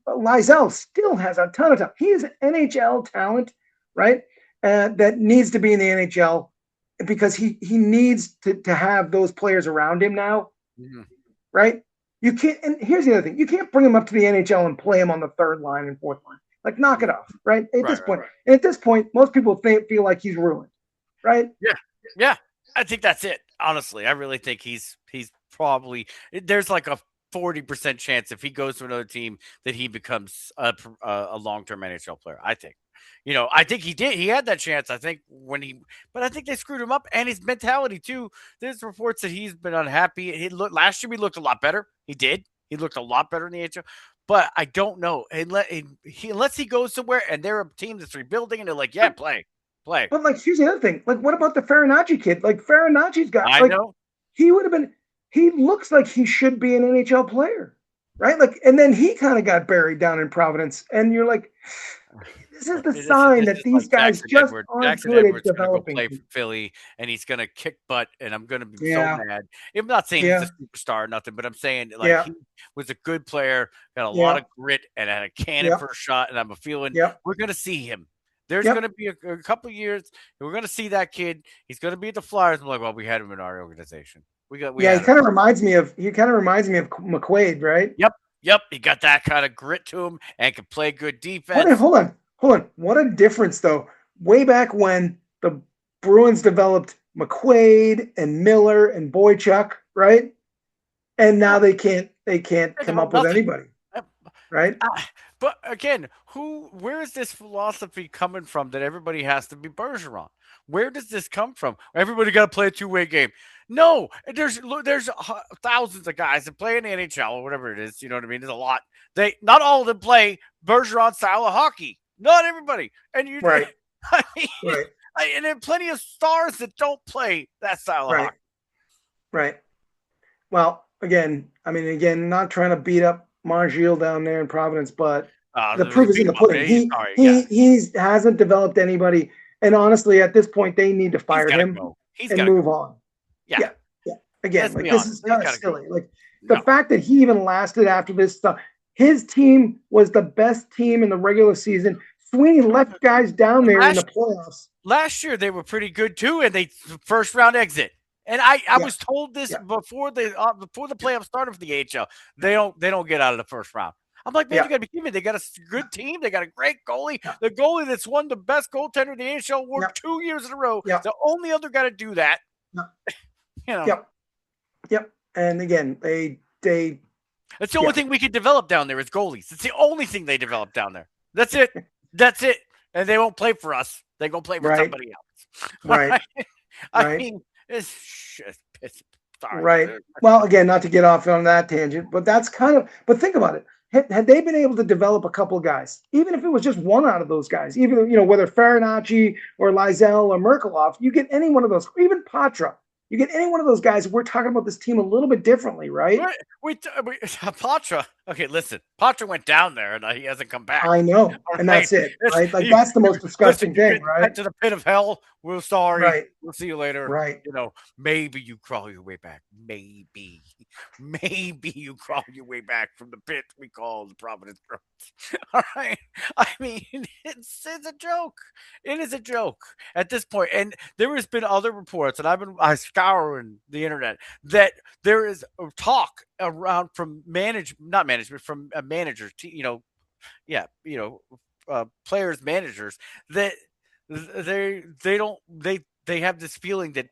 But Lysel still has a ton of talent. He is an NHL talent, right? That needs to be in the NHL because he needs to have those players around him now, Mhm. right? You can't. And here's the other thing: you can't bring him up to the NHL and play him on the third line and fourth line. Like, knock it off, right? At Right. this Right. point, and at this point, most people feel like he's ruined, right? Yeah, yeah. I think that's it. Honestly, I really think he's probably there's like a 40% chance if he goes to another team that he becomes a long term NHL player. I think. I think he did. He had that chance. I think but I think they screwed him up and his mentality too. There's reports that he's been unhappy. He looked last year. He looked a lot better. He did. He looked a lot better in the NHL. But I don't know. Unless he goes somewhere and they're a team that's rebuilding and they're like, yeah, But play, play. But like, here's the other thing. Like, what about the Farinacci kid? Like, Farinacci's got I like know. he would have been. He looks like he should be an NHL player, right? Like, and then he kind of got buried down in Providence, and you're like, this is the sign This that is these like guys just aren't Jackson good at Edwards gonna go developing play for people. Philly, and he's gonna kick butt, and I'm gonna be so Yeah, mad. I'm not saying he's a yeah, superstar or nothing, but I'm saying like yeah, he was a good player, got a lot yeah, of grit, and had a cannon yeah, for a shot. And I'm a feeling yeah, we're gonna see him. There's yeah. gonna be a couple years, and we're gonna see that kid. He's gonna be at the Flyers. I'm like, well, we had him in our organization. We Yeah, had him. he kind of reminds me of McQuaid, right? Yep, yep. He got that kind of grit to him and can play good What? defense. Hold on. What a difference, though. Way back when the Bruins developed McQuaid and Miller and Boychuk, right? And now Oh, they can't they come up developed with nothing. anybody, right? But again, where is this philosophy coming from that everybody has to be Bergeron? Where does this come from? Everybody got to play a two-way game. No, there's thousands of guys that play in the NHL or whatever it is. You know what I mean? There's a lot. They not all of them play Bergeron style of hockey. Not everybody. And you, Right. I mean, Right. and there are plenty of stars that don't play that style of Right. hockey. Right. Well, again, I mean, again, not trying to beat up Margil down there in Providence, but the proof is Beat in him the up. pudding. Sorry, yeah, He's hasn't developed anybody, and honestly, at this point, they need to he's fire got to him go. He's and got to move go. on. Yeah, Yeah, yeah. Again, let's like be this honest. is He's kind of got to go. silly. Like the No, fact that he even lasted after this stuff. His team was the best team in the regular season. Sweeney left guys down and there in the playoffs. last year they were pretty good too, and they first round exit. And I Yeah, was told this yeah, before the playoffs started for the AHL. They don't get out of the first round. I'm like, man, you yeah, got to be kidding me. They got a good team. They got a great goalie. yeah, The goalie that's won the best goaltender in the AHL award yeah, 2 years in a row. yeah, The only other guy to do that, yeah, you know, yeah, yeah. And again, they that's the only yeah, thing we can develop down there is goalies. It's the only thing they develop down there. That's it. That's it. And they won't play for us. They're gonna play for right, somebody else. All right, right. I right. mean, it's just sorry. Right. Well, again, not to get off on that tangent, but that's kind of. But think about it. Had they been able to develop a couple of guys, even if it was just one out of those guys, even whether Farinacci or Lizell or Merkelov, you get any one of those, even Patra, you get any one of those guys. We're talking about this team a little bit differently, right? Patra. Okay, listen. Patra went down there and he hasn't come back. I know, All and right. that's it, right? Like that's the most Listen, disgusting you thing, get right? sent to the pit of hell. We're sorry. Right, We'll see you later. right, Maybe you crawl your way back. Maybe. Maybe you crawl your way back from the pit we call the Providence Bruins. All right. I mean, it's a joke. It is a joke at this point. And there has been other reports, and I scouring the internet that there is a talk around from not management, from managers, yeah, players, managers that they don't they have this feeling that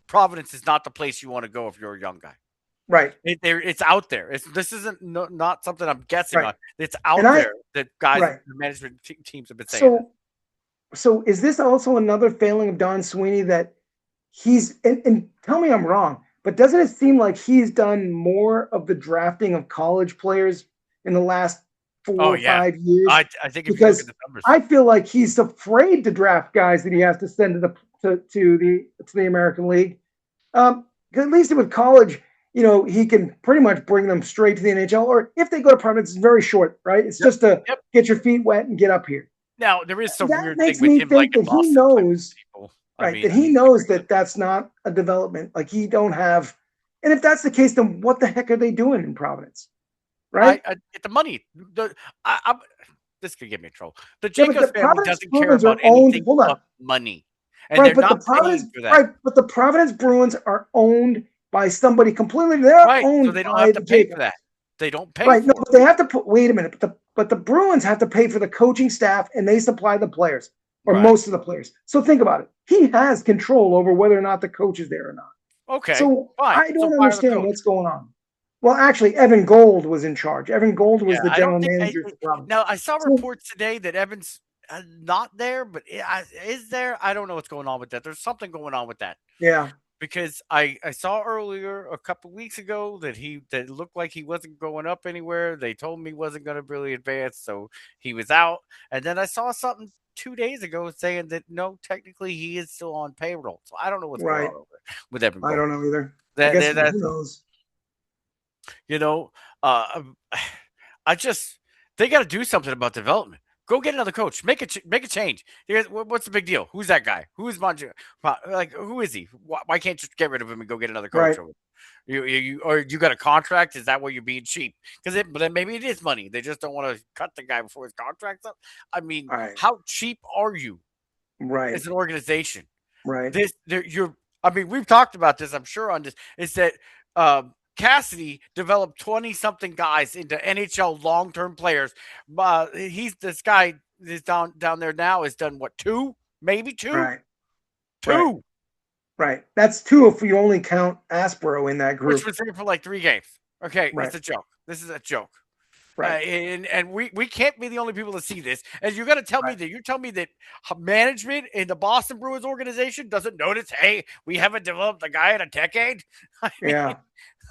Providence is not the place you want to go if you're a young guy. right, It's out there. This isn't not something I'm guessing right. on. It's And out there that guys, right. the management teams have been saying this. So is this also another failing of Don Sweeney that he's and tell me I'm wrong, but doesn't it seem like he's done more of the drafting of college players in the last Oh four or yeah, 5 years? I think if you look at Because the numbers, I feel like he's afraid to draft guys that he has to send to the American League. 'Cause at least with college, he can pretty much bring them straight to the NHL. Or if they go to Providence, it's very short, right? It's yep, just to yep. get your feet wet and get up here. Now there is some That weird thing makes with me him think liking that he Boston playing knows, people. I right, mean, that he he's knows agreed with that that's not a development. Like he don't have, and if that's the case, then what the heck are they doing in Providence, right? I get the money. I'm this could get me in trouble. The Yeah, but Jacobs the family Providence doesn't care Bruins are about owned. anything Hold on, but money, and right? they're not paying for that. But the Providence Bruins are owned by somebody completely. They're not Right, so owned they don't by have to the pay for that. Jacobs, They don't pay right? No, for but it. they have to put. Wait a minute, but the Bruins have to pay for the coaching staff, and they supply the players or Right. most of the players. So think about it. He has control over whether or not the coach is there or not. Okay, So fine. I So don't fire the understand coach. what's going on. Well, actually, Evan Gold was in charge. Evan Gold was Yeah, the I don't general think manager for Providence. now I saw So reports today that Evans not there, but is there? I don't know what's going on with that. There's something going on with that yeah, because I saw earlier a couple weeks ago that it looked like he wasn't going up anywhere. They told me he wasn't going to really advance, so he was out. And then I saw something 2 days ago saying that no, technically he is still on payroll. So I don't know what's going right. on over with Evan I Gold. don't know either. I That, guess that who that's knows? you know, uh, I just they got to do something about development. Go get another coach. Make a change. What's the big deal? Who's that guy? Who is Monja? Like who is he? Why can't you just get rid of him and go get another coach Right, over? Or you got a contract? Is that why you're being cheap? But then maybe it is money. They just don't want to cut the guy before his contract's up. I mean, right, how cheap are you right, as an organization? right, This you're. I mean, we've talked about this. I'm sure on this is that Cassidy developed 20 something guys into NHL long term players. He's this guy is down there now has done what two, maybe two, right, right, two, right. That's two if you only count Aspero in that which group. was here for like 3 games. Okay, Right. it's a joke. This is a joke. Right. And we can't be the only people to see this. And you're going to tell me Right. that management in the Boston Bruins organization doesn't notice? Hey, we haven't developed a guy in a decade. I mean, Yeah.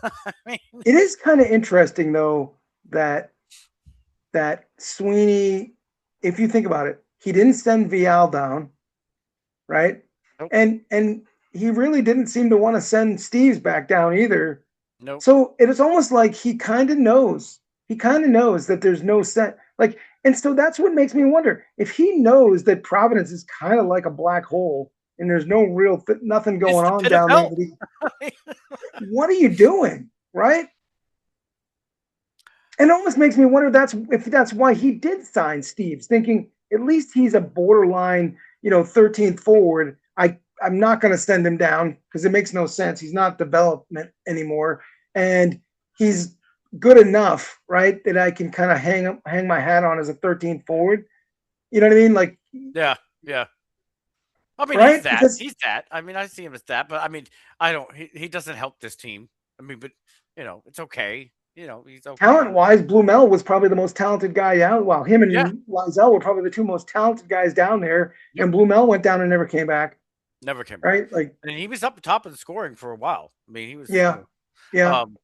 I mean, It is kind of interesting though that Sweeney, if you think about it, he didn't send Vial down, right? nope, And he really didn't seem to want to send Steves back down either. nope. So it is almost like he kind of knows. He kind of knows that there's no set like, and so that's what makes me wonder if he knows that Providence is kind of like a black hole and there's no real nothing It's going the on pit of down there. hell. That what are you doing, right? And it almost makes me wonder if that's why he did sign Steves, thinking at least he's a borderline, 13th forward. I'm not going to send him down because it makes no sense. He's not development anymore, and he's good enough, right, that I can kind of hang my hat on as a 13th forward. You know what I mean? Like, Yeah, yeah. I mean, he's right? that. Because He's that. I mean, I see him as that. But I mean, I don't. He doesn't help this team. I mean, but it's okay. He's talent okay. wise, Blumel was probably the most talented guy out. Well, him Yeah. and Lizell were probably the two most talented guys down there, Yep. and Blumel went down and never came back. Never came back. Right? Like, And he was up the top of the scoring for a while. I mean, he was. yeah, yeah. Um,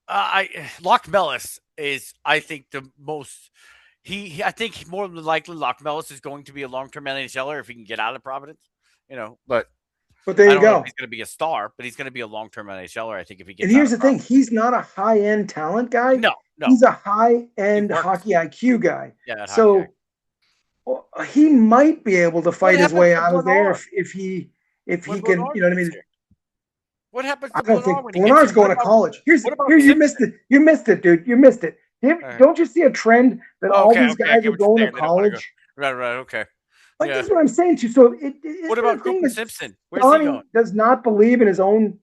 I Locke Mellis is, I think, the most. I think more than likely Locke Mellis is going to be a long-term NHLer if he can get out of Providence. But But there I you don't know if go. he's going to be a star, but he's going to be a long-term NHLer. I think if he And gets out here's of the thing: Providence. he's not a high end talent guy. No, no, He's a high he end works. hockey IQ guy. Yeah, at hockey. So he might be able to What fight his happened way to out of there Bernard if he when can. Bernard You know what I gets mean? here? What happens I to don't Bernard think when he gets Bernard's here? going to college. What about Here you missed Simpson? it. You missed it, dude. You missed it. All right. Don't you see a trend that Oh, all okay, these okay, I guys get are what you're going to saying. They don't want to go. college? Right, right, okay. Like Yeah. this is what I'm saying to you. So What isn't it a about thing Cooper that Simpson? Where's he Donnie going? does not believe in his own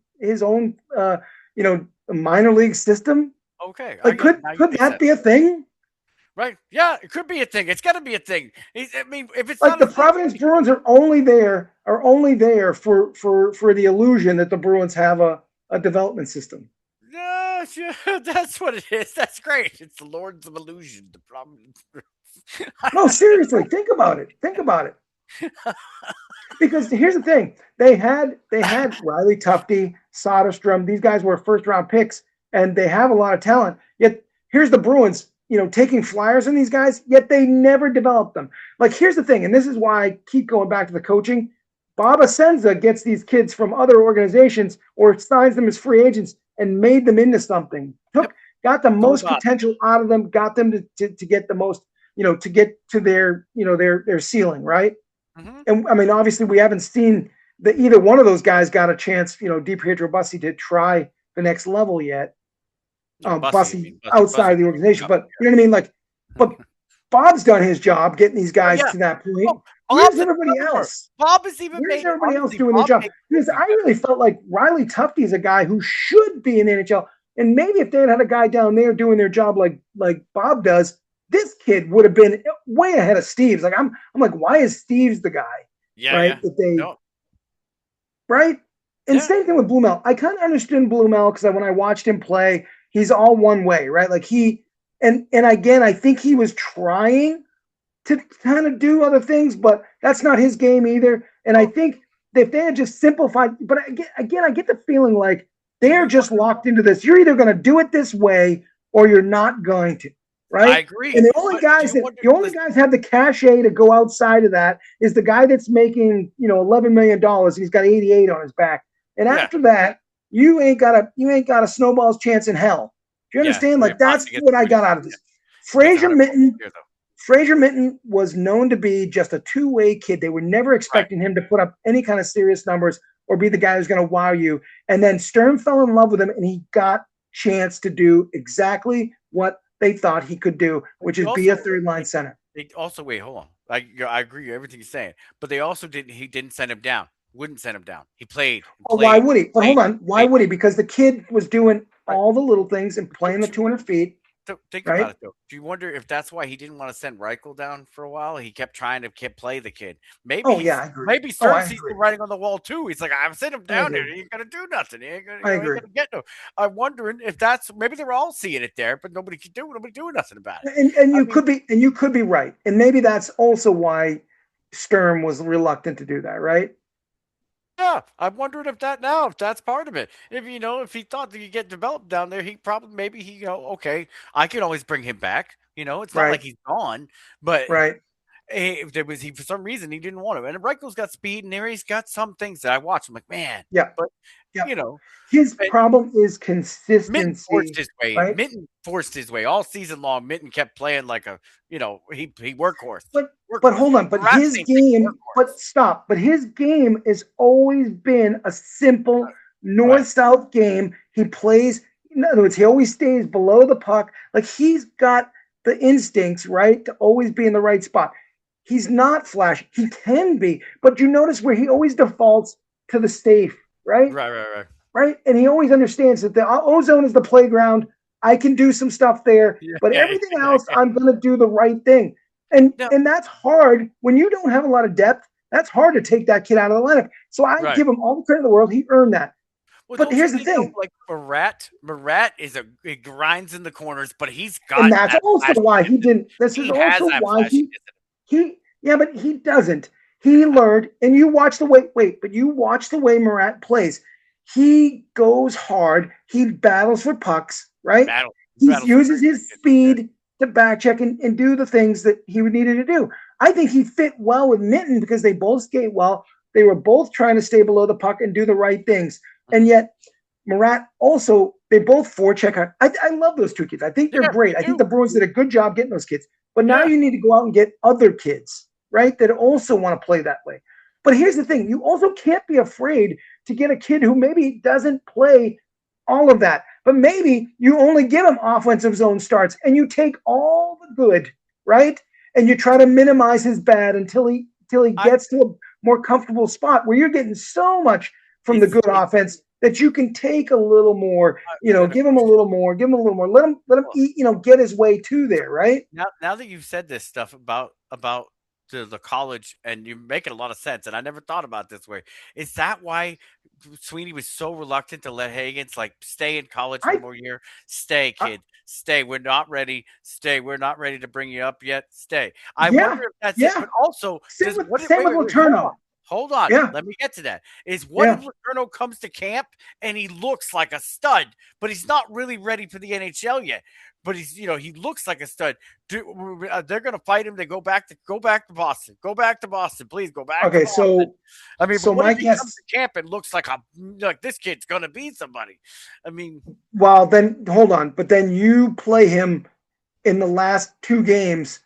minor league system? Okay, I Like get it. Now you could make that sense. be a thing? Right? Yeah, it could be a thing. It's got to be a thing. I mean, if it's Like not the a thing, Providence Bruins are only there for the illusion that the Bruins have a development system. yeah, yeah, that's what it is. That's great. It's the Lords of Illusion. The problem. No, seriously, think about it. Think about it. Because here's the thing: they had Riley Tufte, Soderstrom. These guys were first round picks, and they have a lot of talent. Yet here's the Bruins, taking flyers on these guys. Yet they never developed them. Like here's the thing, and this is why I keep going back to the coaching. Bob Asenza gets these kids from other organizations or signs them as free agents and made them into something. Yep. Got the Go most Bob. potential out of them. Got them to get the most, to get to their ceiling, right? Mm-hmm. And I mean, obviously, we haven't seen that either one of those guys got a chance, DiPietro Bussy, to try the next level yet. No, Bussy. I Bussy mean, outside Bussy of the did a good organization, job. but you know what I mean. Like, but Bob's done his job getting these Oh guys yeah. to that Oh, point. Where's Bob's a everybody developer. else? Bob has even Where's made. everybody else Honestly, doing their Bob job? made Because coaching I better. really felt like Riley Tufte is a guy who should be in the NHL, and maybe if they had a guy down there doing their job like Bob does, this kid would have been way ahead of Steve's. Like I'm like, why is Steve's the guy? Yeah, Right? yeah. That they No. right? And Yeah. same thing with Blumel. I kind of understood Blumel because when I watched him play, he's all one way, right? Like and again, I think he was trying to kind of do other things, but that's not his game either. And I Oh, think if they had just simplified, but again, I get the feeling like do they're you just locked into this. You're either going to do it this way or you're not going to, I right? agree. And the only But do guys you that wonder? the only Listen, guys have the cachet to go outside of that is the guy that's making $11 million and he's got 88 on his back. And yeah, after that, you ain't got a snowball's chance in hell. Do you yeah. understand? You're Like about that's to get what I when he got out of this. gets Fraser 100 points this Minton year, though. Fraser Minton was known to be just a two-way kid. They were never Right. expecting him to put up any kind of serious numbers or be the guy who's going to wow you. And then Stern fell in love with him, and he got chance to do exactly what they thought he could do, But which you is be a also third-line center. they also wait. Hold on. I agree with everything you're saying, but they also didn't. He didn't send him down. Wouldn't send him down. He played and Oh, why played, would he? But hold played, on, why played. would he? Because the kid was doing Right. all the little things and Yeah, playing the 200 feet. So think about right? it though. Do you wonder if that's why he didn't want to send Reichel down for a while? He kept trying to keep play the kid. Maybe Oh yeah, I agree. maybe Oh, starting I to see agree. some writing on the wall too. He's like, I'm sitting him I down there. agree. He ain't gonna do nothing. He ain't gonna, I he ain't agree. gonna get no. I'm wondering if that's maybe they're all seeing it there, but nobody doing nothing about it. And I you mean, could be right, and maybe that's also why Sturm was reluctant to do that, right? yeah, I'm wondering if that now, if that's part of it. If if he thought that he get developed down there, he probably maybe okay, I can always bring him back. It's not Right, like he's gone, but right. if there was he for some reason he didn't want him. And Reiko's got speed, and there he's got some things that I watch. I'm like, man, Yeah, but yeah. you know, His and problem is Mitten forced consistency, his way in. right? Mitten forced his way all season long. Mitten kept playing like a he workhorse, But workhorse. hold on, but Rat his same thing, game, but workhorse. stop. But his game has always been a simple Right, north-south game. He plays, in other words, he always stays below the puck. Like he's got the instincts, right, to always be in the right spot. He's not flash. He can be, but you notice where he always defaults to the safe, right? right. Right? And he always understands that the ozone is the playground. I can do some stuff there, Yeah, but yeah, everything yeah, else, yeah. I'm going to do the right thing. And No, and that's hard when you don't have a lot of depth. That's hard to take that kid out of the lineup. So I right. give him all the credit in the world. He earned that. Well, But don't you here's the think though, thing, like Marat he grinds in the corners, but he's and got that's that also why flashiness he in him. didn't. This is He has also that why flashiness in he yeah, but he doesn't. He him. learned, and you watch the way. Wait, but you watch the way Murat plays. He goes hard. He battles for pucks, right? He Battles for uses great his pitches. Yeah. speed to back check and do the things that he would needed to do. I think he fit well with Minton because they both skate well. They were both trying to stay below the puck and do the right things. And Mhm. yet Murat also, they both forecheck. I love those two kids. I think they're Yeah, great. me I think too. the Bruins did a good job getting those kids. But now Yeah. you need to go out and get other kids, right, that also want to play that way. But here's the thing, you also can't be afraid to get a kid who maybe doesn't play all of that. But maybe you only give him offensive zone starts and you take all the good, right? And you try to minimize his bad until he I gets to a more comfortable spot where you're getting so much from the good it's offense that you can take a little more, I got a give him a question. little more, give him a little more, let him Well, eat, get his way to there, right? now that you've said this stuff about the college, and you're making a lot of sense, and I never thought about it this way. Is that why Sweeney was so reluctant to let Higgins like stay in college one I, more year? Stay, I kid. Stay. We're not ready. Stay. We're not ready to bring you up yet. Stay. I yeah, wonder if that's it. yeah. But also, Same with same with wait, hold on. Laterno. Hold on. Yeah, Let me get to that. Is what if yeah. Letourneau comes to camp and he looks like a stud, but he's not really ready for the NHL yet? But he looks like a stud. They're going to fight him. They go back to Boston. Go back to Boston, please. Go back to Okay, Boston. I mean, but what my if he comes guess. to camp and looks like this kid's going to be somebody? I mean, Well, then hold on, but then you play him in the last two games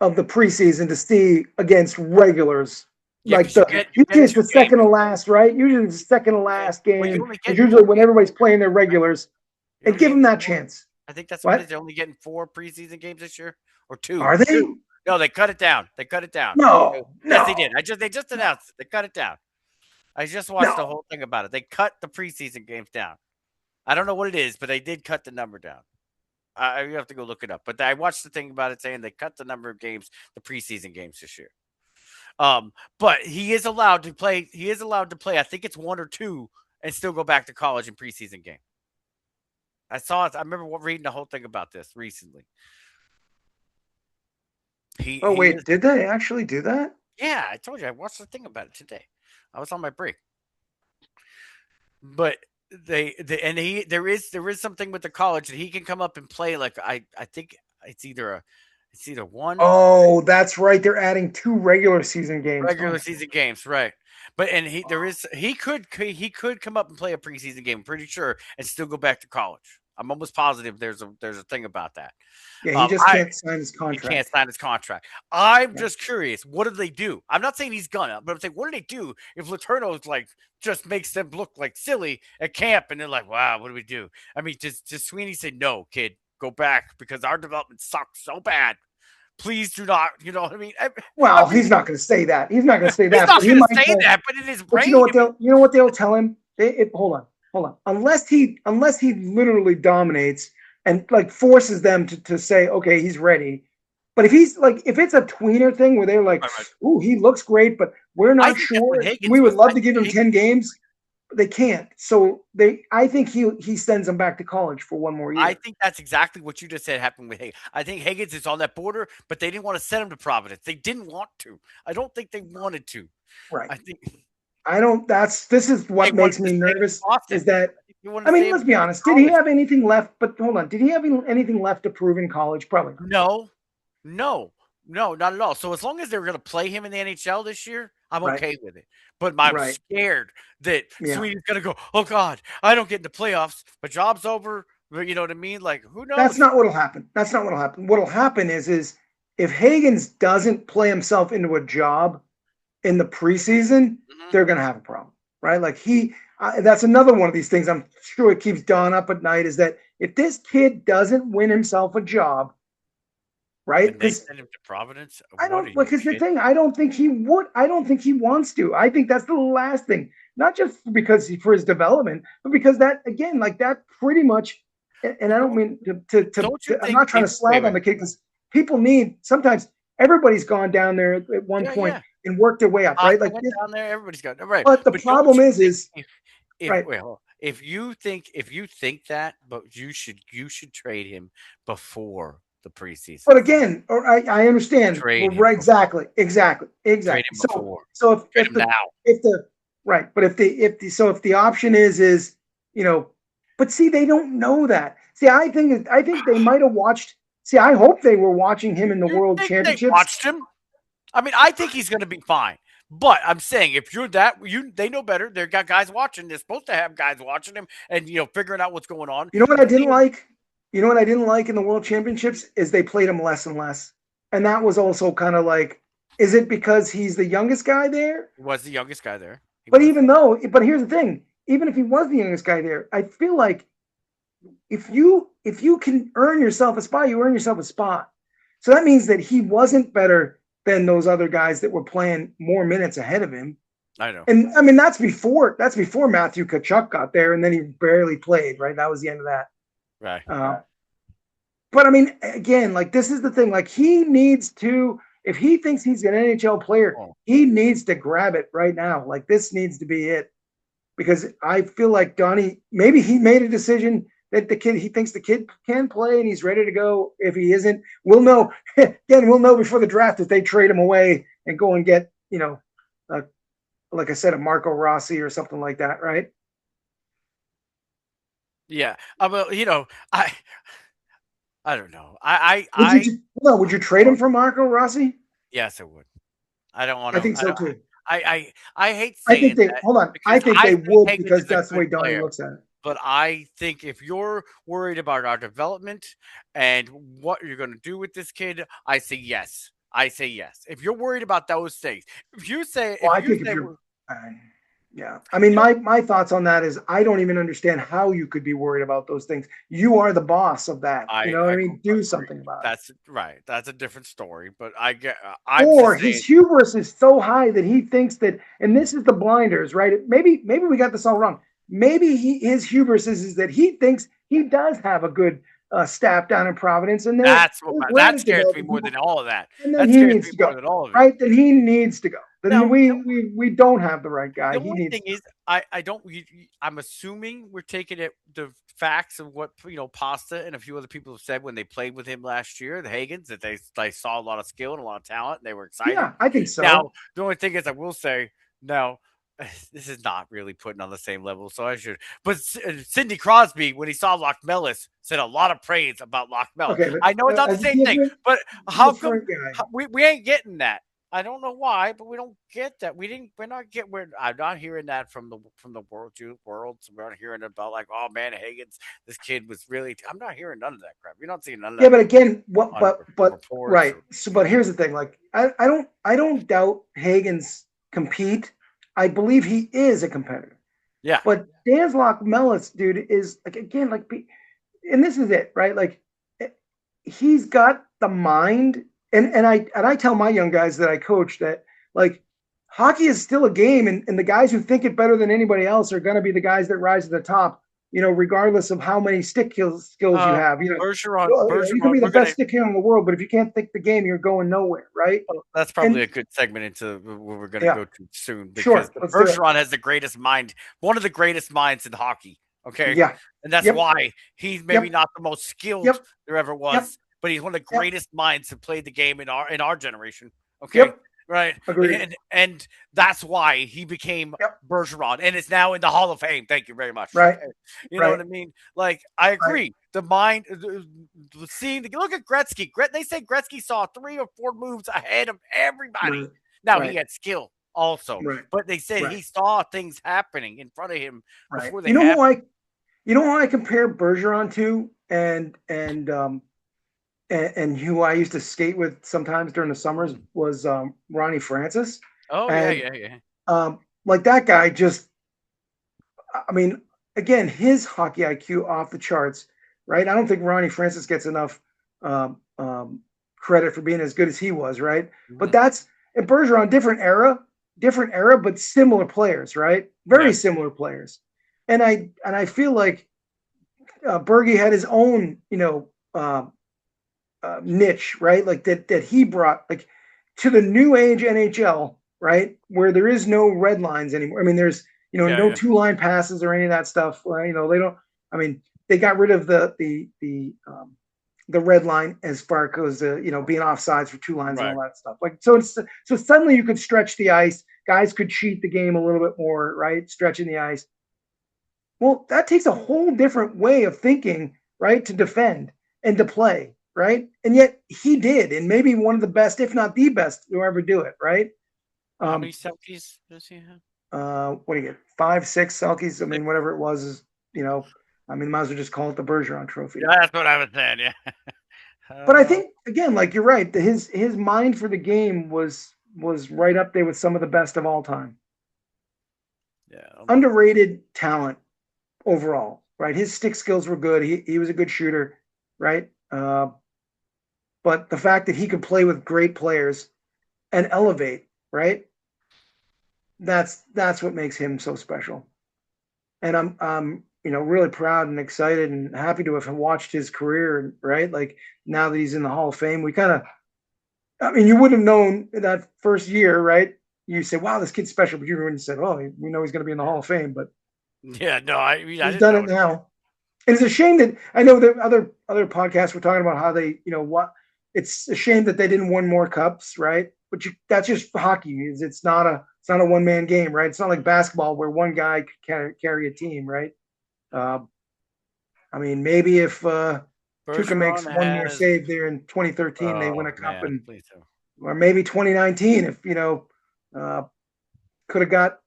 of the preseason to see against regulars. yeah, Like because you the get usually it's two the games. second to last, right? Usually it's the second to Okay, last but you game only is get usually four when games. everybody's playing their Right? regulars You're and only give getting them that four. chance. I think that's what it is. What They're only getting four preseason games this year, or two. are they? Two. No, they cut it down. They cut it down. No, Yes, they no, did. They just no, announced it. They cut it down. I just watched the no. whole thing about it. They cut the preseason games down. I don't know what it is, but they did cut the number down. You have to go look it up. But I watched the thing about it saying they cut the number of games, the preseason games this year. But he is allowed to play. He is allowed to play. I think it's one or two, and still go back to college in preseason game. I saw it. I remember reading the whole thing about this recently. Oh He wait, is. did they actually do that? Yeah, I told you. I watched the thing about it today. I was on my break, but and there is something with the college that he can come up and play. Like I think it's either one Oh, that's right. They're adding two regular season games. Oh regular my season games, right? But and he could come up and play a preseason game. I'm pretty sure, and still go back to college. I'm almost positive there's a thing about that. yeah, he just I can't sign his He can't contract. sign his contract. I'm Yeah. just curious. What do they do? I'm not saying he's gonna, but I'm saying, what do they do if Laterno's like just makes them look like silly at camp, and they're like, "Wow, what do we do?" I mean, does Sweeney say, "No, kid, go back because our development sucks so bad. Please do not." You know what I mean? I Well, mean, he's not going to say that. He's not going to say he's that, but not he gonna might say say. that, but in his But brain, I mean, you know what they'll tell him. Hold on. Unless he literally dominates, and like forces them to say, okay, he's ready. But if he's like, if it's a tweener thing where they're like, Right, right. "Ooh, he looks great, but we're I not think that's what sure. We Higgins would was. love I to think give him Higgins, 10 games," they can't. So I think he sends them back to college for one more I year. think that's exactly what you just said happened with Higgins. I think Higgins is on that border, but they didn't want to send him to Providence. They didn't want to. I don't think they wanted to. Right. I think I don't. This is they what wanted makes to me stay in nervous. Boston. Is that I think they wanted I to stay mean, in let's be honest. Did he college. have anything left? But hold on. Did he have anything left to prove in college? Probably not. No, no, no, not at all. So as long as they're going to play him in the NHL this year, I'm Right. okay with it. But I'm Right. scared that Yeah. Sweeney's going to go, oh God, I don't get in the playoffs. My job's over. You know what I mean? Like, who That's knows? not what'll happen. That's not what'll happen. What'll happen is if Hagens doesn't play himself into a job in the preseason, Hmm. they're going to have a problem, right? Like that's another one of these things. I'm sure it keeps Don up at night. Is that if this kid doesn't win himself a job, right? And they Because send him to Providence? I What are don't you because the kidding? thing I don't think he would. I don't think he wants to. I think that's the last thing. Not just because for his development, but because that again, like that pretty much. And Well, I don't mean don't you I'm think not trying if to wait, slag on wait. the kid because people need sometimes everybody's gone down there at one Yeah, point yeah. and worked their way up, right? Pasta Like went this, down there. Everybody's got right. but the But don't problem you think is if right. wait, hold on. If you think that, but you should trade him before the preseason. But again, or I understand. Trade Well, him right, before. Trade exactly. him So before. so Trade him now. if the right, but if the option is you know, but see, they don't know that. See, I think they might have watched. See, I hope they were watching him in the You World think they Championships. watched him? I mean, I think he's going to be fine. But I'm saying if you're that they know better. They've got guys watching. They're supposed to have guys watching him and figuring out what's going on. You know what I If didn't they like? You know what I didn't like in the World Championships is they played him less and less, and that was also kind of like, is it because he's the youngest guy there? he was the youngest guy there. He But was. but here's the thing: even if he was the youngest guy there, I feel like if you can earn yourself a spot, you earn yourself a spot. So that means that he wasn't better than those other guys that were playing more minutes ahead of him. I know. And I mean that's before Matthew Tkachuk got there, and then he barely played. Right, that was the end of that. Right. But I mean, again, like this is the thing. Like he needs to, if he thinks he's an NHL player, Oh, he needs to grab it right now. Like this needs to be it. Because I feel like Donnie, maybe he made a decision that the kid, he thinks the kid can play and he's ready to go. If he isn't, we'll know. Again, we'll know before the draft if they trade him away and go and get, uh, like I said, a Marco Rossi or something like that, right? yeah. Well, I don't know. I, Would I, I you no? Would you trade him for Marco Rossi? yes, I would. I don't want I to. think so too. I hate I think saying they that hold on. I because think I they think would Higgins because is a that's the good way Donnie player. looks at it. But I think if you're worried about our development and what you're going to do with this kid, I say yes. I say yes. If you're worried about those things, Well, if I you think if say, you're, uh, yeah, I mean, you know, my thoughts on that is I don't even understand how you could be worried about those things. You are the boss of that. You know what I I mean? don't Do agree. something about it. That's right. That's a different story. But I get. I'm Or just his saying. hubris is so high that he thinks that, and this is the blinders, right? Maybe we got this all wrong. Maybe his hubris is that he thinks he does have a good staff down in Providence, and they're great That at scares me developing more people, than all of that. and then That he scares needs me to more go, than all of it. right? Then he needs to go. Then Now, we don't have the right guy. the He only needs thing to go. is, I don't. I'm assuming we're taking it the facts of what Pasta and a few other people have said when they played with him last year, the Hagens, that they saw a lot of skill and a lot of talent, and they were excited. Yeah, I think Now, so. the only thing is, I will say, no, this is not really putting on the same level. So I should. But Sidney Crosby, when he saw Loch Mellis, said a lot of praise about Loch Mellis. Okay, but I know it's not the a same thing, but how come different guy. we ain't getting that? I don't know why, but we don't get that. We didn't. We're not get. We're. I'm not hearing that from the world. So we're not hearing about like, oh man, Higgins, this kid was really. I'm not hearing none of that crap. You're not seeing none of Yeah, that but again, what? on But reports right. or So, but here's anything. the thing. Like, I don't doubt Hagen's compete. I believe he is a competitor. Yeah, But Danslock Mellis, dude, is like again, like, and this is it, right? Like, he's got the mind, and I tell my young guys that I coach that like hockey is still a game, and the guys who think it better than anybody else are going to be the guys that rise to the top. regardless of how many skills you Uh, have. You can Bergeron, be the we're best gonna. stick handler in the world, but if you can't think the game, you're going nowhere, right? Well, that's probably And a good segment into what we're gonna yeah, go to soon because sure, the let's do it. Bergeron has the greatest mind, one of the greatest minds in hockey. Okay, Yeah, and that's yep, why he's maybe yep, not the most skilled yep, there ever yep, was, but he's one of the yep, greatest minds to play the game in our generation. Okay, yep. right, Agreed. and that's why he became Yep. Bergeron, and is now in the Hall of Fame. Thank you very much. Right, Okay, you know what right, I mean? Like I right. agree. The mind, seeing the look at Gretzky. They say Gretzky saw 3 or 4 moves ahead of everybody. Right, Now he right, had skill also, right, but they said right, he saw things happening in front of him right. before they You know who happened. I compare Bergeron to, and who I used to skate with sometimes during the summers Mm. was Ronnie Francis, Oh yeah, and yeah, yeah. like that guy just, I mean, again, his hockey IQ off the charts, right? I don't think Ronnie Francis gets enough credit for being as good as he was, right? But Hmm. that's and Bergeron, different era, but similar players, right? Very Yeah, similar players, and I feel like Bergie had his own, niche, right? Like that he brought like to the new age NHL, right? Where there is no red lines anymore. I mean, there's yeah, no yeah. two line passes or any of that stuff. They don't. I mean, they got rid of the red line as far as being offsides for two lines and Right. all that stuff. Like so suddenly you could stretch the ice. Guys could cheat the game a little bit more, right? Stretching the ice. Well, that takes a whole different way of thinking, right, to defend and to play, right? And yet he did, and maybe one of the best, if not the best, to ever do it, right? How many Um, selkies does he have? what do you get? 5, 6 Selkies. I mean, 6. whatever it was is, I mean, might as well just call it the Bergeron Trophy. Yeah, that's what I was saying. Yeah. But I Uh, think again, like you're right, his mind for the game was right up there with some of the best of all time. yeah. Underrated talent overall, right? His stick skills were good. He was a good shooter, right? But the fact that he could play with great players and elevate, right? That's what makes him so special. And I'm really proud and excited and happy to have watched his career, right? Like now that he's in the Hall of Fame, we kind of, I mean, you wouldn't have known that first year, right? You say, "Wow, this kid's special," but you wouldn't have said, "Oh, we know he's going to be in the Hall of Fame." But Yeah. No, I mean, I he's didn't done know it it. now. And it's a shame that I know that other podcasts were talking about how they, what it's a shame that they didn't win more cups, right? But that's just hockey. It's not a one man game, right? It's not like basketball where one guy could carry a team, right? Uh, I mean, maybe if Tuca Bergeron makes one more has. save there in 2013, they win Oh a cup, man, and please do. or maybe 2019 if uh, could have got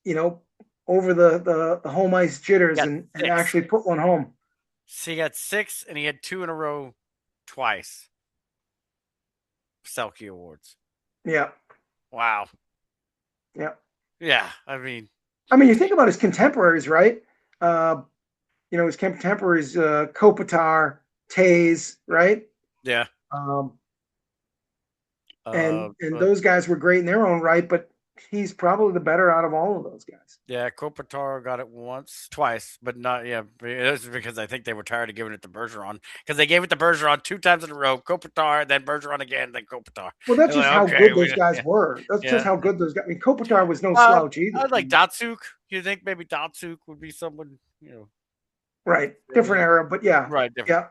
you know over the home ice He jitters got and 6. actually put one home. So he got 6, and he had 2 in a row, twice. Selkie awards. Yeah, Wow. yeah. Yeah. I mean, I mean, you think about his contemporaries, right? Uh, his contemporaries, Kopitar, Tays, right? yeah. Um, and But those guys were great in their own right, but he's probably the better out of all of those guys. yeah, Kopitar got it once, twice, but not. Yeah, it was because I think they were tired of giving it to Bergeron because they gave it to Bergeron 2 times in a row. Kopitar, then Bergeron again, then Kopitar. Well, that's They're just like, how okay, good those guys yeah, were. That's just yeah. how good those guys. I mean, Kopitar was no Uh, slouch either. I'd I like mean, Datsuk. You think maybe Datsuk would be someone, right, different really era, but yeah, right different.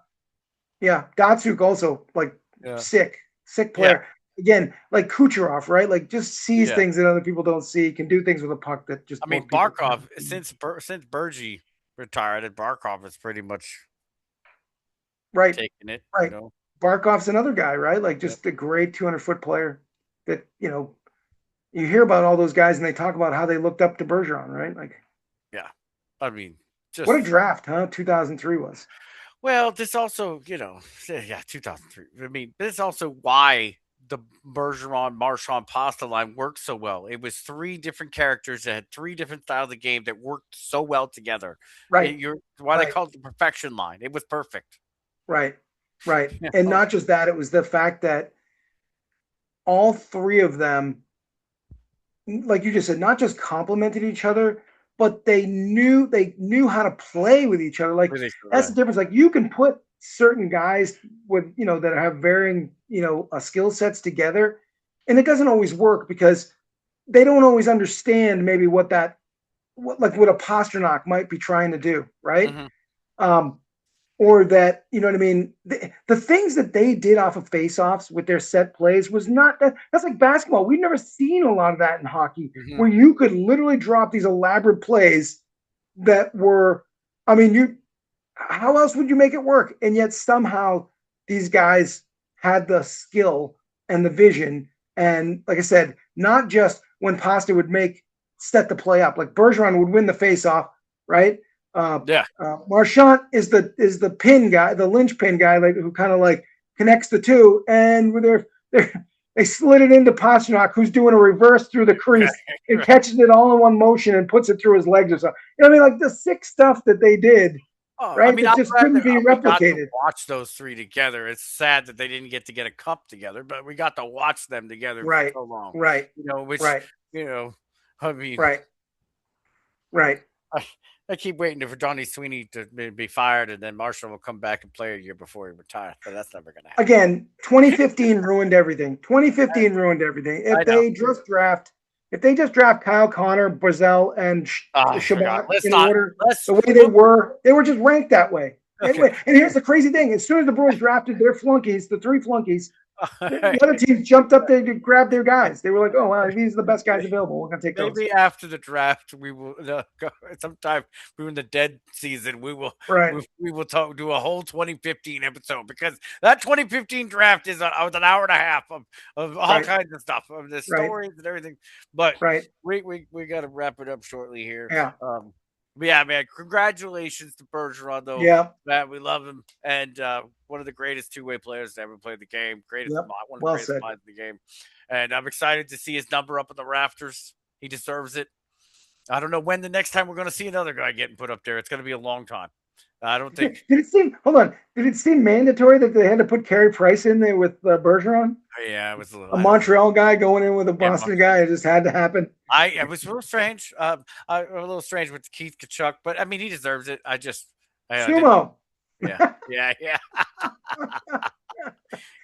yeah, yeah. Datsuk also like Yeah, sick yeah, player. Again, like Kucherov, right? Like just sees yeah. things that other people don't see, can do things with a puck that just I mean, most people can't. Barkov since Bergie retired, and Barkov has pretty much Right, taken it. right. Barkov's another guy, right? Like Yep. just a great 200-foot player that, you hear about all those guys and they talk about how they looked up to Bergeron, right? Like, Yeah. I mean, what a just draft, huh? 2003 was. well, this also, yeah, 2003. I mean, this is also why the Bergeron Marchand pasta line worked so well. It was 3 different characters that had 3 different styles of game that worked so well together. Right, You're why they right, called it the perfection line. It was perfect. right, right. You And know? not just that, it was the fact that all three of them, like you just said, not just complemented each other, but they knew how to play with each other. Like Really, that's the difference. Like you can put certain guys with that have varying skill sets together, and it doesn't always work because they don't always understand maybe what a Pasternak might be trying to do, right? mm-hmm. Um, or that you know what I mean. The things that they did off of faceoffs with their set plays was not that. That's like basketball. We've never seen a lot of that in hockey, Mm-hmm. where you could literally drop these elaborate plays that were. I mean, you. How else would you make it work? And yet somehow these guys had the skill and the vision. And like I said, not just when Pasta would set the play up, like Bergeron would win the faceoff, right? Uh, Yeah. Marchand is the pin guy, the linchpin guy, like who kind of like connects the two, and they slid it into Pasternak, who's doing a reverse through the crease and Right. catches it all in one motion and puts it through his legs or something. You know what I mean? Like the sick stuff that they did, Oh, I right? mean, That I'm just glad couldn't that be we got to replicated. watch those three together. It's sad that they didn't get a cup together, but we got to watch them together for Right, so long. right, Which right, you know, I mean, right, right. I, I keep waiting for Johnny Sweeney to be fired, and then Marshall will come back and play a year before he retires. But that's never going to happen. Again, 2015 ruined everything. 2015 ruined everything. I know. If they just draft Kyle Connor, Brazil, and Oh my God, Shabbat let's in not. order, Let's. the way We'll, they were just ranked that way. okay. And here's the crazy thing: as soon as the Bruins drafted their flunkies, the three flunkies, All the right. other teams jumped up there to grab their guys. They were like, "Oh, well, these are the best guys available. We're going to take those." Maybe after the draft, we will go, sometime during the dead season. Right, We will do a whole 2015 episode because that 2015 draft was an hour and a half of all right, kinds of stuff of the right, stories and everything. But right. we got to wrap it up shortly here. Yeah, But yeah, man, congratulations to Bergeron though. yeah, Man, we love him, and one of the greatest two-way players to ever play the game. yep. One of the Well greatest said. minds in the game, and I'm excited to see his number up in the rafters. He deserves it. I don't know when the next time we're going to see another guy getting put up there. It's going to be a long time. I don't think. Did it seem? Hold on. Did it seem mandatory that they had to put Carey Price in there with Bergeron, Yeah, it was a little. a I don't know. Montreal guy going in with a Yeah, Boston guy? It just had to happen. it was a little strange. A little strange with Keith Kachuk, but I mean, he deserves it. I didn't. Sumo. Yeah, yeah.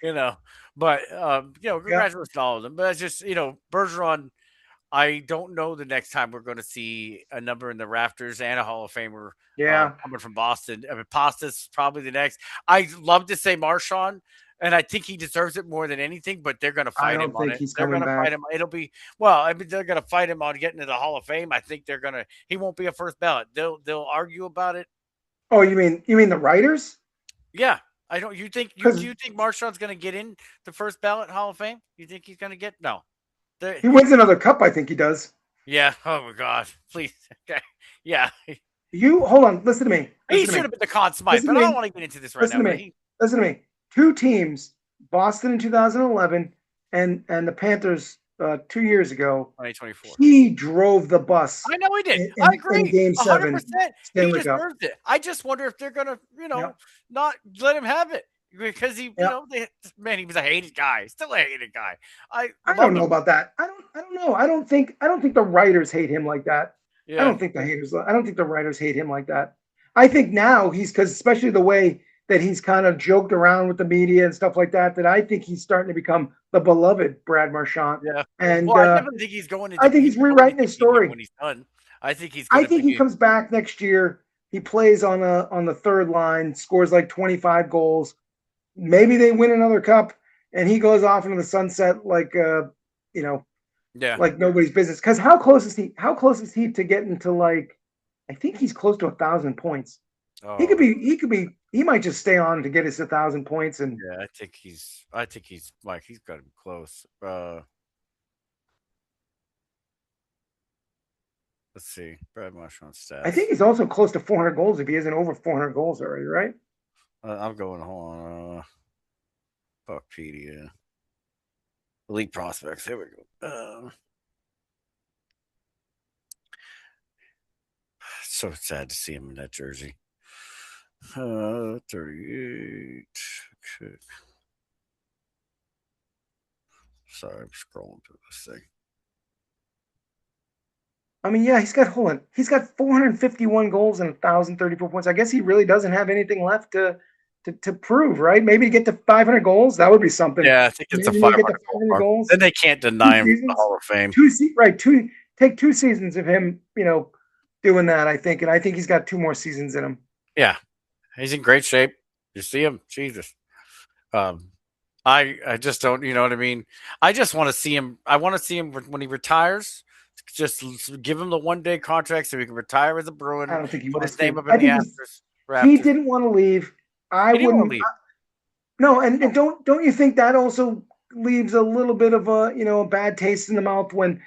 you know, but Yeah, congratulations to all of them. But it's just Bergeron. I don't know the next time we're going to see a number in the rafters and a Hall of Famer yeah. coming from Boston. I mean, Pasta's probably the next. I love to say Marchand, and I think he deserves it more than anything. But they're going to I fight him don't on think it. he's They're coming going to fight back. him. It'll be well. I mean, they're going to fight him on getting to the Hall of Fame. I think they're going to. He won't be a first ballot. They'll argue about it. Oh, you mean the writers? Yeah. I don't. You think do Because you think Marchand's going to get in the first ballot Hall of Fame? You think he's going to get no? he wins another cup. I think he does. Yeah. Oh my God. Please. Okay. Yeah. You hold on. Listen to me. He Listen to should me. have been the Conn Smythe, Listen but to I don't me. want to get into this right Listen now. to But me. Listen to me. Two teams, Boston in 2011 and the Panthers 2 years ago. 2024. He drove the bus I know he did. I in agree. Game 7 100%. He Stanley Cup. deserves it. I just wonder if they're gonna, Yep. not let him have it because Yep. man, he was a hated guy. Still a hated guy. I I don't loved know him. about that. I don't know. I don't think the writers hate him like that. Yeah. I don't think the writers hate him like that. I think now he's because especially the way that he's kind of joked around with the media and stuff like that, that I think he's starting to become the beloved Brad Marchand. Yeah. And Well, I definitely think I think he's he's going rewriting into his media story. when he's done. I think he's I gonna think he be comes back next year. He plays on the third line, scores like 25 goals. Maybe they win another cup, and he goes off into the sunset like you know, yeah. like nobody's business. Because how close is he? How close is he to getting to like? I think he's close to 1,000 points. He could Oh, be. He could be. He might just stay on to get us 1,000 points. And yeah, I think he's like he's got to be close. Let's see. Brad Marchand I think stats. he's also close to 400 goals if he isn't over 400 goals already. Right? I'm going hold on. Buckpedia. Elite prospects. There we go. So sad to see him in that jersey. 38. Okay. Sorry, I'm scrolling through this thing. I mean, yeah, he's got 451 goals and 1,034 points. I guess he really doesn't have anything left to prove, right? Maybe to get to 500 goals, that would be something. Yeah, I think it's a Maybe he'll get to 500 goal 500 mark. goals, Then they can't two deny him from the seasons, Hall of Fame. right? Take 2 seasons of him, doing that. I think, and I think he's got 2 more seasons in him. Yeah, he's in great shape. You see him, Jesus. Um, I just don't, you know what I mean. I just want to see him. I want to see him when he retires. Just give him the 1 day contract so he can retire as a I Bruin, don't think he put wants his name to. up in I the think he Raptors. didn't want to leave. I He didn't want wouldn't. to leave. No, and don't you think that also leaves a little bit of a bad taste in the mouth when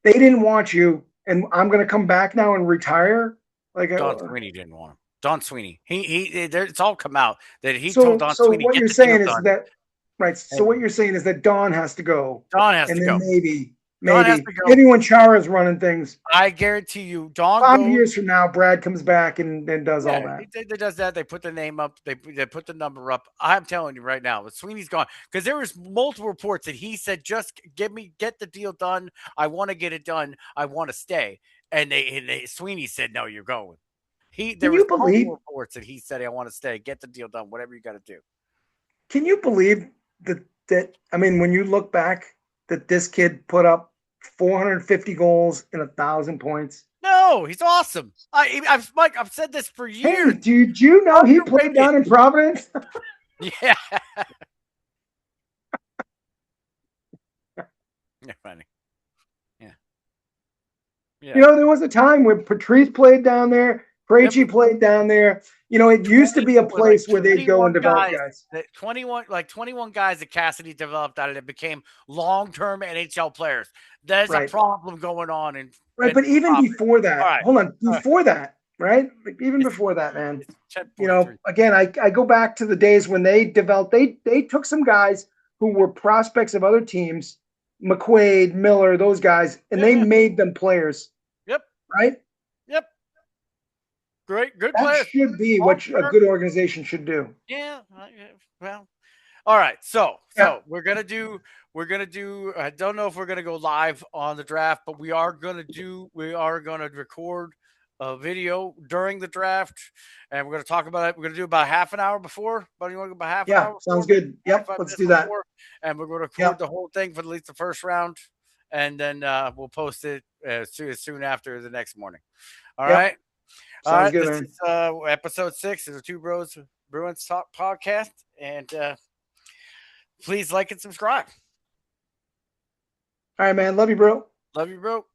they didn't want you and I'm going to come back now and retire? Like, Don Sweeney didn't want him. Don Sweeney. It's all come out that he told so Don so Sweeney what get you're the deal saying is done, that right. So and what you're saying is that Don has to go, Don has and to then go. maybe Don has maybe to go. maybe when Chara's running things, I guarantee you, Don 5 years goes. from now, Brad comes back and does all Yeah, that. they does that. They put the name up. They put the number up. I'm telling you right now, but Sweeney's gone because there was multiple reports that he said, "Just get the deal done. I want to get it done. I want to stay." And Sweeney said, "No, you're going." There Can you was multiple believe reports that he said, "I want to stay. Get the deal done. Whatever you got to do." Can you believe that I mean, when you look back, that this kid put up 450 goals and 1,000 points? No, he's awesome. Mike, I've said this for Hey, years. did you know he played Underrated. down in Providence? Yeah. Yeah, funny. Yeah. Yeah. There was a time when Patrice played down there, Yep. Krejci played down there. It used to be a 21 like place where they'd go and 21 develop guys guys. that 21 guys that Cassidy developed out of it became long-term NHL players. There's a Right. problem going on Right. in But even Providence. before All that, right. hold on, All right. before that, right? Like even It's before that, man, it's 10:43. again, I go back to the days when they developed, they took some guys who were prospects of other teams, McQuaid, Miller, those guys, and Yeah, they yeah. made them players, Yep. right? Yep. Great. Good That players. should be Long what a term. good organization should do. Yeah. Yeah, well, all right. So Yeah. so we're gonna do I don't know if we're gonna go live on the draft, but we are gonna record a video during the draft and we're gonna talk about it. We're gonna do about half an hour before. But you want to go about half an Yeah. hour before, Sounds maybe good. Yep. 45 Let's minutes do that. before, and we're gonna record Yep. the whole thing for at least the first round, and then we'll post it soon after the next morning. All Yep. right. All Sounds right. good, This man. is episode 6 of the Two Bros Bruins Talk podcast. And please like and subscribe. All right, man. Love you, bro. Love you, bro.